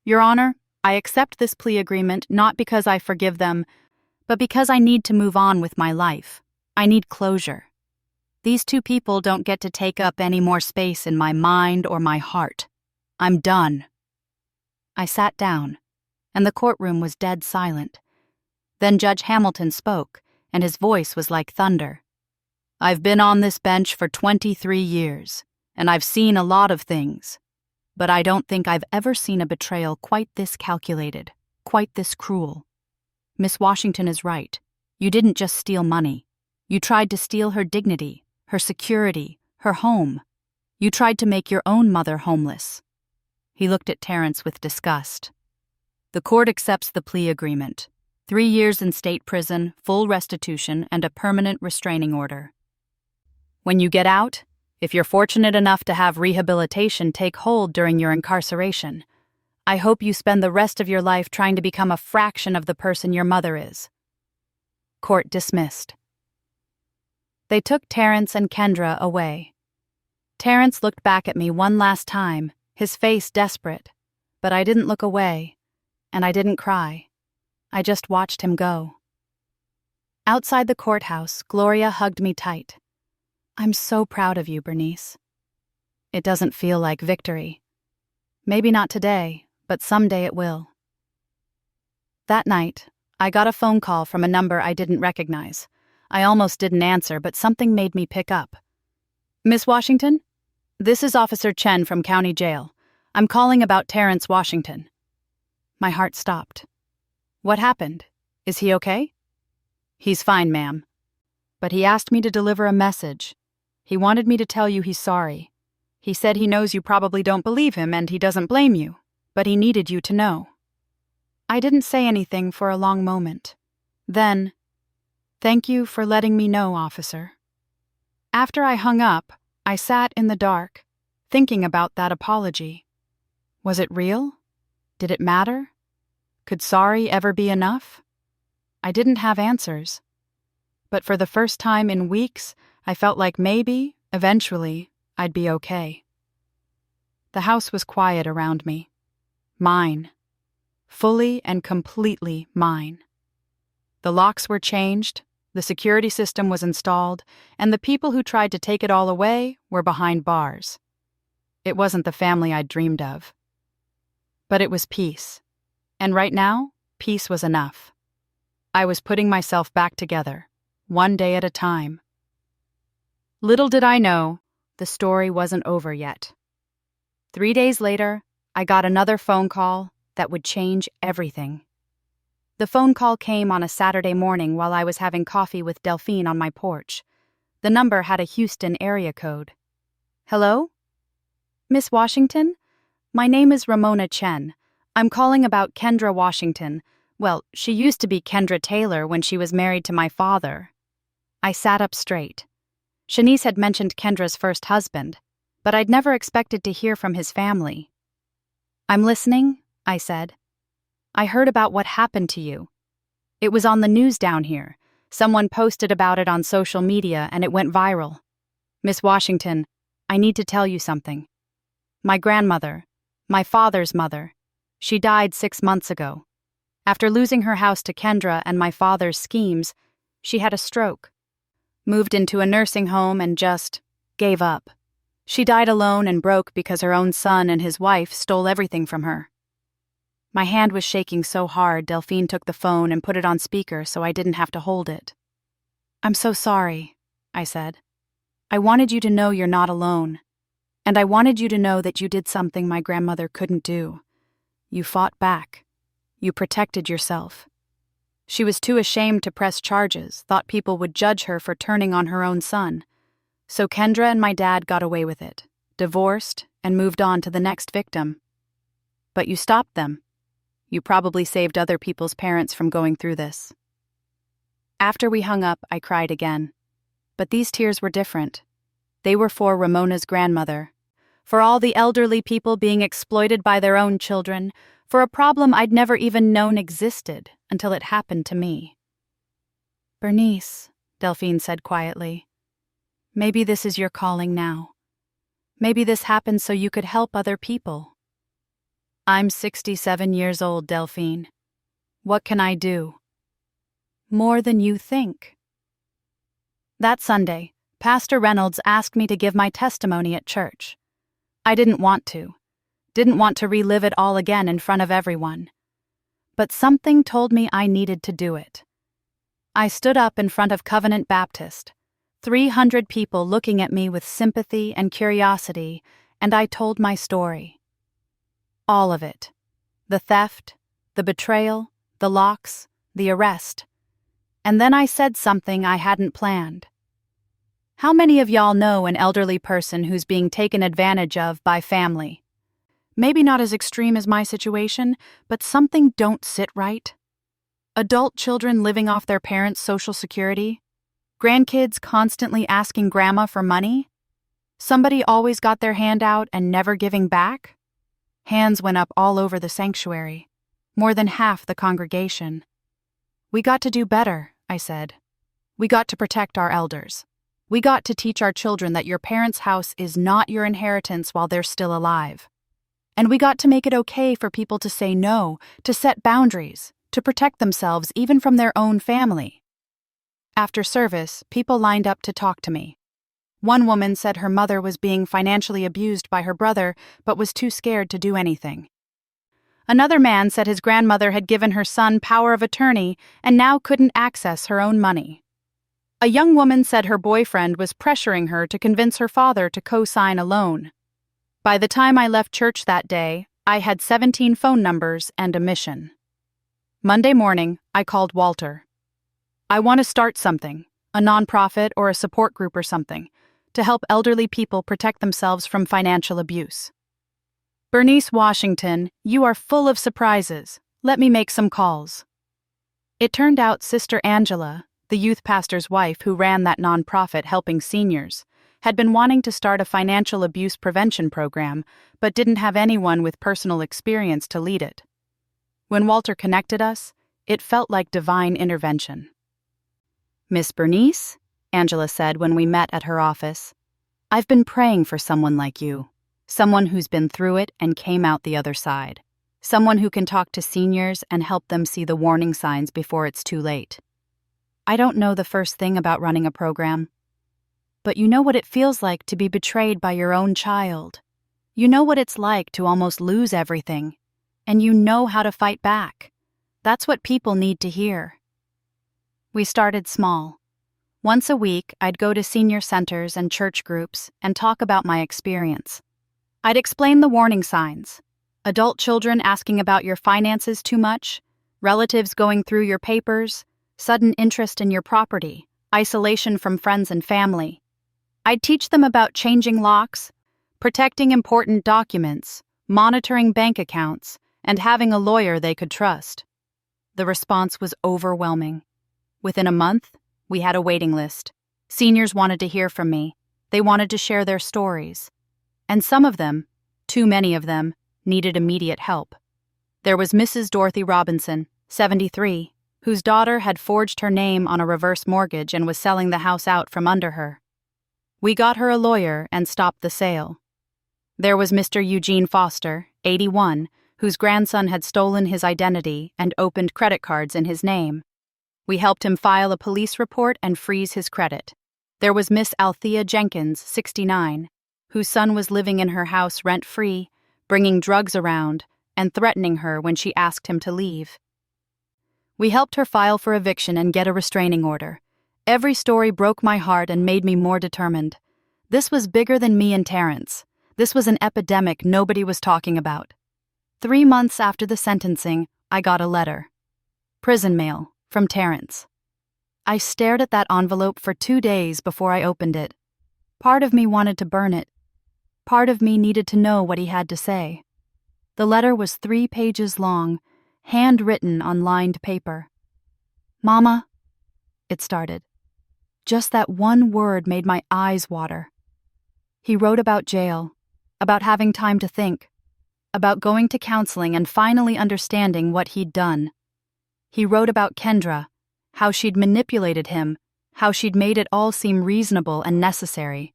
"Your Honor, I accept this plea agreement not because I forgive them, but because I need to move on with my life. I need closure. These 2 people don't get to take up any more space in my mind or my heart. I'm done." I sat down, and the courtroom was dead silent. Then Judge Hamilton spoke, and his voice was like thunder. "I've been on this bench for 23 years, and I've seen a lot of things. But I don't think I've ever seen a betrayal quite this calculated, quite this cruel. Miss Washington is right. You didn't just steal money. You tried to steal her dignity, her security, her home. You tried to make your own mother homeless." He looked at Terrence with disgust. "The court accepts the plea agreement. 3 years in state prison, full restitution, and a permanent restraining order. When you get out, if you're fortunate enough to have rehabilitation take hold during your incarceration, I hope you spend the rest of your life trying to become a fraction of the person your mother is." Court dismissed. They took Terrence and Kendra away. Terrence looked back at me one last time, his face desperate, but I didn't look away, and I didn't cry. I just watched him go. Outside the courthouse, Gloria hugged me tight. "I'm so proud of you, Bernice." It doesn't feel like victory. Maybe not today, but someday it will. That night, I got a phone call from a number I didn't recognize. I almost didn't answer, but something made me pick up. Miss Washington? This is Officer Chen from County Jail. I'm calling about Terrence Washington. My heart stopped. What happened? Is he okay? He's fine, ma'am. But he asked me to deliver a message. He wanted me to tell you he's sorry. He said he knows you probably don't believe him and he doesn't blame you, but he needed you to know. I didn't say anything for a long moment. Then, thank you for letting me know, officer. After I hung up, I sat in the dark, thinking about that apology. Was it real? Did it matter? Could sorry ever be enough? I didn't have answers. But for the first time in weeks, I felt like maybe, eventually, I'd be okay. The house was quiet around me. Mine. Fully and completely mine. The locks were changed, the security system was installed, and the people who tried to take it all away were behind bars. It wasn't the family I'd dreamed of. But it was peace. And right now, peace was enough. I was putting myself back together, one day at a time. Little did I know, the story wasn't over yet. 3 days later, I got another phone call that would change everything. The phone call came on a Saturday morning while I was having coffee with Delphine on my porch. The number had a Houston area code. Hello? Miss Washington? My name is Ramona Chen. I'm calling about Kendra Washington. Well, she used to be Kendra Taylor when she was married to my father. I sat up straight. Shanice had mentioned Kendra's first husband, but I'd never expected to hear from his family. I'm listening, I said. I heard about what happened to you. It was on the news down here. Someone posted about it on social media and it went viral. Miss Washington, I need to tell you something. My grandmother, my father's mother, she died 6 months ago. After losing her house to Kendra and my father's schemes, she had a stroke. Moved into a nursing home and just gave up. She died alone and broke because her own son and his wife stole everything from her. My hand was shaking so hard, Delphine took the phone and put it on speaker so I didn't have to hold it. I'm so sorry, I said. I wanted you to know you're not alone. And I wanted you to know that you did something my grandmother couldn't do. You fought back. You protected yourself. She was too ashamed to press charges, thought people would judge her for turning on her own son. So Kendra and my dad got away with it, divorced, and moved on to the next victim. But you stopped them. You probably saved other people's parents from going through this. After we hung up, I cried again. But these tears were different. They were for Ramona's grandmother, for all the elderly people being exploited by their own children, for a problem I'd never even known existed until it happened to me. Bernice, Delphine said quietly, maybe this is your calling now. Maybe this happened so you could help other people. I'm 67 years old, Delphine. What can I do? More than you think. That Sunday, Pastor Reynolds asked me to give my testimony at church. I didn't want to relive it all again in front of everyone. But something told me I needed to do it. I stood up in front of Covenant Baptist, 300 people looking at me with sympathy and curiosity, and I told my story. All of it. The theft, the betrayal, the locks, the arrest. And then I said something I hadn't planned. How many of y'all know an elderly person who's being taken advantage of by family? Maybe not as extreme as my situation, but something don't sit right. Adult children living off their parents' Social Security. Grandkids constantly asking grandma for money. Somebody always got their hand out and never giving back. Hands went up all over the sanctuary, more than half the congregation. We got to do better, I said. We got to protect our elders. We got to teach our children that your parents' house is not your inheritance while they're still alive. And we got to make it okay for people to say no, to set boundaries, to protect themselves even from their own family. After service, people lined up to talk to me. One woman said her mother was being financially abused by her brother, but was too scared to do anything. Another man said his grandmother had given her son power of attorney and now couldn't access her own money. A young woman said her boyfriend was pressuring her to convince her father to co-sign a loan. By the time I left church that day, I had 17 phone numbers and a mission. Monday morning, I called Walter. I want to start something, a nonprofit or a support group or something, to help elderly people protect themselves from financial abuse. Bernice Washington, you are full of surprises. Let me make some calls. It turned out Sister Angela, the youth pastor's wife who ran that nonprofit helping seniors, had been wanting to start a financial abuse prevention program, but didn't have anyone with personal experience to lead it. When Walter connected us, it felt like divine intervention. Miss Bernice, Angela said when we met at her office, I've been praying for someone like you, someone who's been through it and came out the other side, someone who can talk to seniors and help them see the warning signs before it's too late. I don't know the first thing about running a program, but you know what it feels like to be betrayed by your own child. You know what it's like to almost lose everything, and you know how to fight back. That's what people need to hear. We started small. Once a week, I'd go to senior centers and church groups and talk about my experience. I'd explain the warning signs. Adult children asking about your finances too much, relatives going through your papers, sudden interest in your property, isolation from friends and family. I'd teach them about changing locks, protecting important documents, monitoring bank accounts, and having a lawyer they could trust. The response was overwhelming. Within a month, we had a waiting list. Seniors wanted to hear from me. They wanted to share their stories. And some of them, too many of them, needed immediate help. There was Mrs. Dorothy Robinson, 73, whose daughter had forged her name on a reverse mortgage and was selling the house out from under her. We got her a lawyer and stopped the sale. There was Mr. Eugene Foster, 81, whose grandson had stolen his identity and opened credit cards in his name. We helped him file a police report and freeze his credit. There was Miss Althea Jenkins, 69, whose son was living in her house rent-free, bringing drugs around, and threatening her when she asked him to leave. We helped her file for eviction and get a restraining order. Every story broke my heart and made me more determined. This was bigger than me and Terrence. This was an epidemic nobody was talking about. 3 months after the sentencing, I got a letter. Prison mail, from Terrence. I stared at that envelope for 2 days before I opened it. Part of me wanted to burn it. Part of me needed to know what he had to say. The letter was 3 pages long, handwritten on lined paper. Mama, it started. Just that one word made my eyes water. He wrote about jail, about having time to think, about going to counseling and finally understanding what he'd done. He wrote about Kendra, how she'd manipulated him, how she'd made it all seem reasonable and necessary.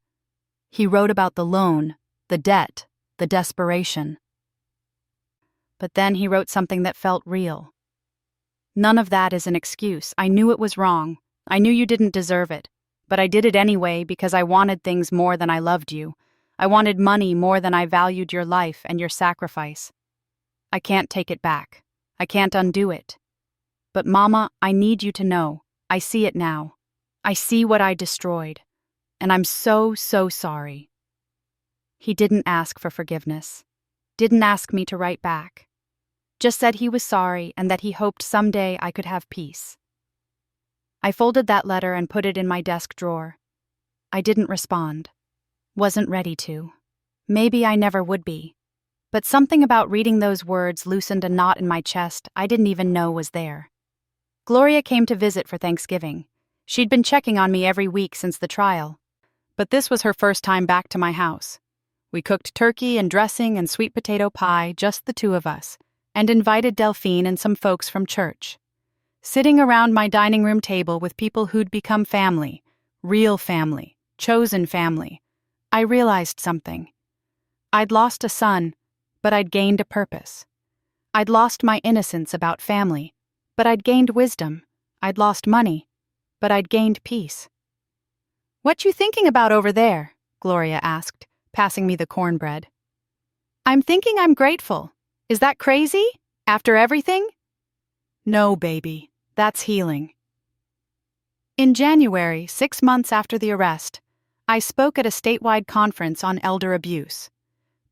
He wrote about the loan, the debt, the desperation. But then he wrote something that felt real. None of that is an excuse. I knew it was wrong. I knew you didn't deserve it. But I did it anyway because I wanted things more than I loved you. I wanted money more than I valued your life and your sacrifice. I can't take it back. I can't undo it. But Mama, I need you to know. I see it now. I see what I destroyed. And I'm so, so sorry. He didn't ask for forgiveness. Didn't ask me to write back. Just said he was sorry and that he hoped someday I could have peace. I folded that letter and put it in my desk drawer. I didn't respond. Wasn't ready to. Maybe I never would be. But something about reading those words loosened a knot in my chest I didn't even know was there. Gloria came to visit for Thanksgiving. She'd been checking on me every week since the trial. But this was her first time back to my house. We cooked turkey and dressing and sweet potato pie, just the 2 of us, and invited Delphine and some folks from church. Sitting around my dining room table with people who'd become family, real family, chosen family, I realized something. I'd lost a son, but I'd gained a purpose. I'd lost my innocence about family, but I'd gained wisdom. I'd lost money, but I'd gained peace. "What you thinking about over there?" Gloria asked, passing me the cornbread. "I'm thinking I'm grateful. Is that crazy? After everything?" "No, baby. That's healing." In January, 6 months after the arrest, I spoke at a statewide conference on elder abuse.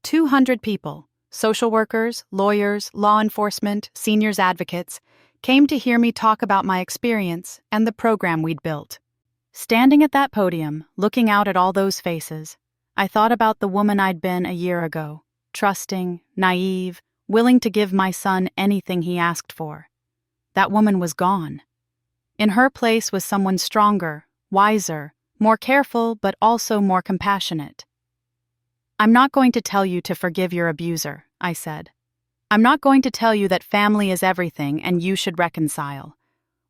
200 people, social workers, lawyers, law enforcement, seniors advocates, came to hear me talk about my experience and the program we'd built. Standing at that podium, looking out at all those faces, I thought about the woman I'd been a year ago, trusting, naive, willing to give my son anything he asked for. That woman was gone. In her place was someone stronger, wiser, more careful, but also more compassionate. "I'm not going to tell you to forgive your abuser," I said. "I'm not going to tell you that family is everything and you should reconcile.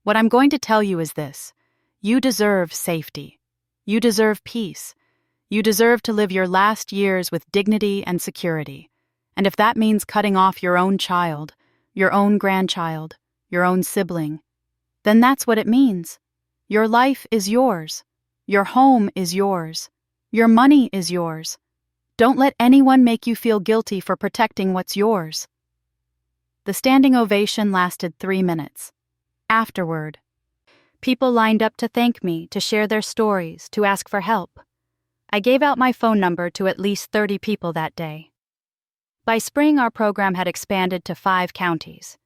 What I'm going to tell you is this: you deserve safety. You deserve peace. You deserve to live your last years with dignity and security. And if that means cutting off your own child, your own grandchild, your own sibling, then that's what it means. Your life is yours. Your home is yours. Your money is yours. Don't let anyone make you feel guilty for protecting what's yours." The standing ovation lasted 3 minutes. Afterward, people lined up to thank me, to share their stories, to ask for help. I gave out my phone number to at least 30 people that day. By spring, our program had expanded to 5 counties.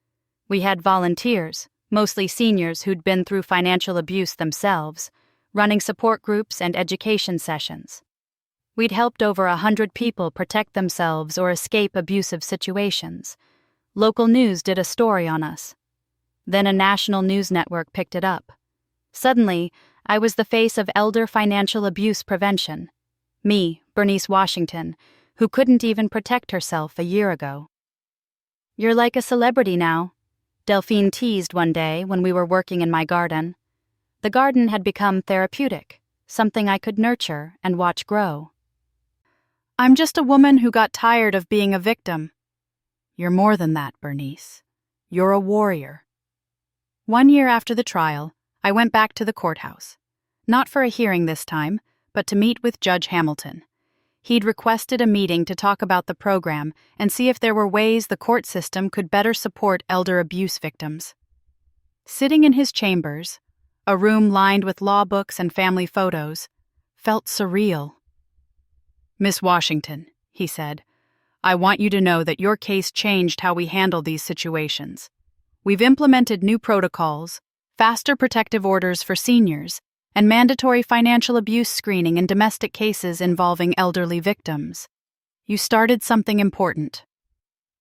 We had volunteers, mostly seniors who'd been through financial abuse themselves, running support groups and education sessions. We'd helped over 100 people protect themselves or escape abusive situations. Local news did a story on us. Then a national news network picked it up. Suddenly, I was the face of elder financial abuse prevention. Me, Bernice Washington, who couldn't even protect herself a year ago. "You're like a celebrity now," Delphine teased one day when we were working in my garden. The garden had become therapeutic, something I could nurture and watch grow. "I'm just a woman who got tired of being a victim." "You're more than that, Bernice. You're a warrior." 1 year after the trial, I went back to the courthouse. Not for a hearing this time, but to meet with Judge Hamilton. He'd requested a meeting to talk about the program and see if there were ways the court system could better support elder abuse victims. Sitting in his chambers, a room lined with law books and family photos, felt surreal. "Miss Washington," he said, "I want you to know that your case changed how we handle these situations. We've implemented new protocols, faster protective orders for seniors, and mandatory financial abuse screening in domestic cases involving elderly victims. You started something important.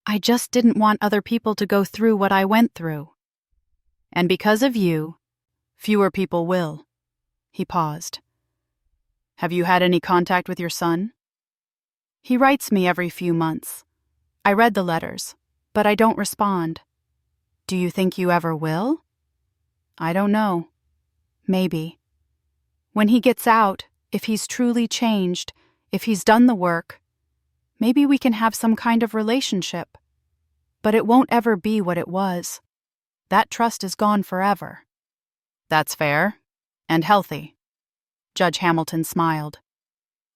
I just didn't want other people to go through what I went through. And because of you, fewer people will." He paused. "Have you had any contact with your son?" "He writes me every few months. I read the letters, but I don't respond." "Do you think you ever will?" "I don't know. Maybe. When he gets out, if he's truly changed, if he's done the work, maybe we can have some kind of relationship. But it won't ever be what it was. That trust is gone forever." "That's fair. And healthy." Judge Hamilton smiled.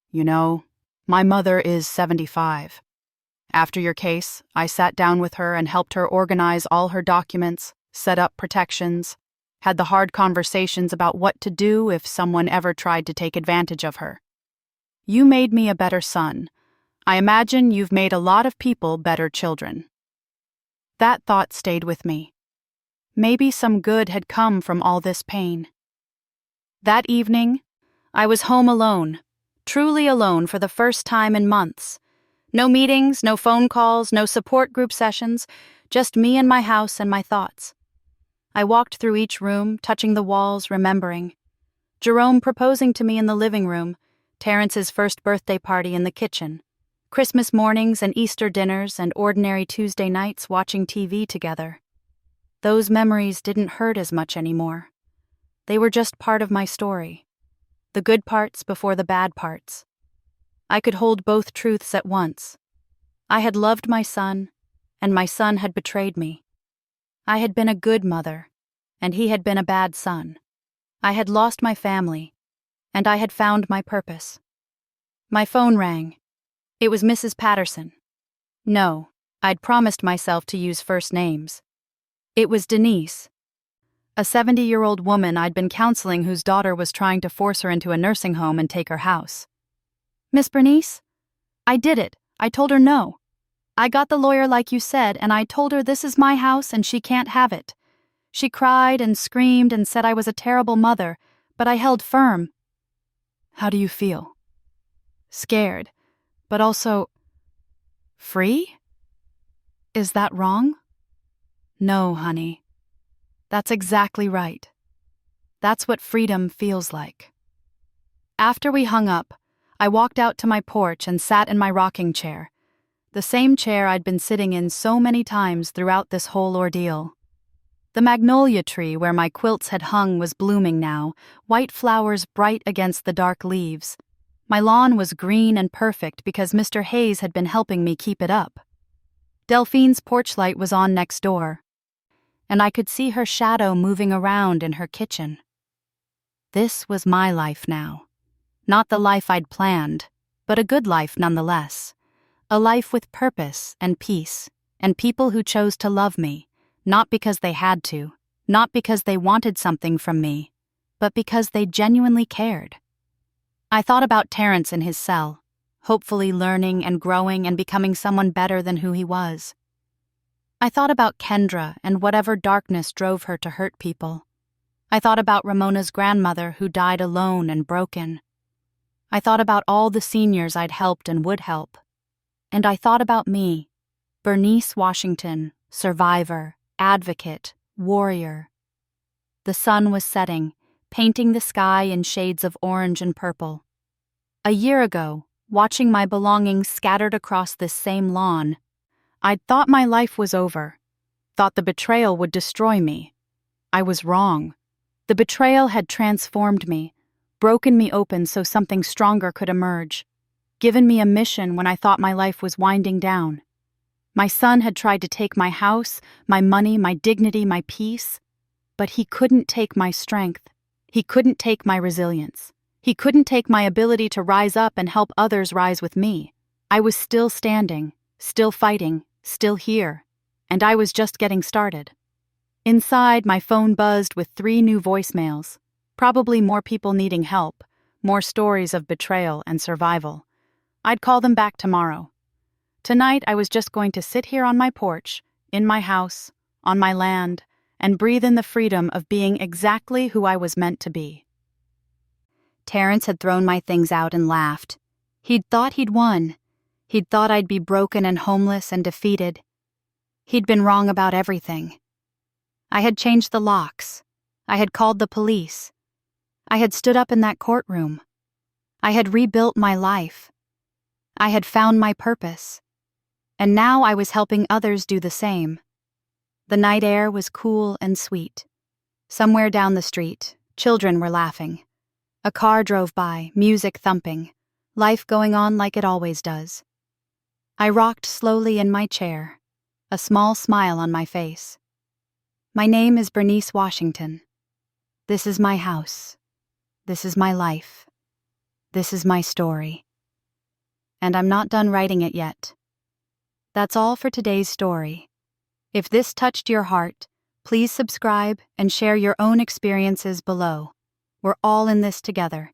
"You know, my mother is 75. After your case, I sat down with her and helped her organize all her documents, set up protections, had the hard conversations about what to do if someone ever tried to take advantage of her. You made me a better son. I imagine you've made a lot of people better children." That thought stayed with me. Maybe some good had come from all this pain. That evening, I was home alone, truly alone for the first time in months. No meetings, no phone calls, no support group sessions, just me and my house and my thoughts. I walked through each room, touching the walls, remembering. Jerome proposing to me in the living room, Terrence's first birthday party in the kitchen, Christmas mornings and Easter dinners and ordinary Tuesday nights watching TV together. Those memories didn't hurt as much anymore. They were just part of my story. The good parts before the bad parts. I could hold both truths at once. I had loved my son, and my son had betrayed me. I had been a good mother, and he had been a bad son. I had lost my family, and I had found my purpose. My phone rang. It was Mrs. Patterson. No, I'd promised myself to use first names. It was Denise. a 70-year-old woman I'd been counseling whose daughter was trying to force her into a nursing home and take her house. "Miss Bernice? I did it. I told her no. I got the lawyer like you said, and I told her this is my house and she can't have it. She cried and screamed and said I was a terrible mother, but I held firm." "How do you feel?" "Scared, but also free? Is that wrong?" "No, honey. That's exactly right. That's what freedom feels like." After we hung up, I walked out to my porch and sat in my rocking chair, the same chair I'd been sitting in so many times throughout this whole ordeal. The magnolia tree where my quilts had hung was blooming now, white flowers bright against the dark leaves. My lawn was green and perfect because Mr. Hayes had been helping me keep it up. Delphine's porch light was on next door, and I could see her shadow moving around in her kitchen. This was my life now. Not the life I'd planned, but a good life nonetheless. A life with purpose and peace, and people who chose to love me, not because they had to, not because they wanted something from me, but because they genuinely cared. I thought about Terrence in his cell, hopefully learning and growing and becoming someone better than who he was. I thought about Kendra and whatever darkness drove her to hurt people. I thought about Ramona's grandmother who died alone and broken. I thought about all the seniors I'd helped and would help. And I thought about me, Bernice Washington, survivor, advocate, warrior. The sun was setting, painting the sky in shades of orange and purple. A year ago, watching my belongings scattered across this same lawn, I'd thought my life was over, thought the betrayal would destroy me. I was wrong. The betrayal had transformed me, broken me open so something stronger could emerge, given me a mission when I thought my life was winding down. My son had tried to take my house, my money, my dignity, my peace, but he couldn't take my strength. He couldn't take my resilience. He couldn't take my ability to rise up and help others rise with me. I was still standing, still fighting, still here, and I was just getting started. Inside, my phone buzzed with 3 new voicemails, probably more people needing help, more stories of betrayal and survival. I'd call them back tomorrow. Tonight, I was just going to sit here on my porch, in my house, on my land, and breathe in the freedom of being exactly who I was meant to be. Terrence had thrown my things out and laughed. He'd thought he'd won. He'd thought I'd be broken and homeless and defeated. He'd been wrong about everything. I had changed the locks. I had called the police. I had stood up in that courtroom. I had rebuilt my life. I had found my purpose. And now I was helping others do the same. The night air was cool and sweet. Somewhere down the street, children were laughing. A car drove by, music thumping, life going on like it always does. I rocked slowly in my chair, a small smile on my face. My name is Bernice Washington. This is my house. This is my life. This is my story. And I'm not done writing it yet. That's all for today's story. If this touched your heart, please subscribe and share your own experiences below. We're all in this together.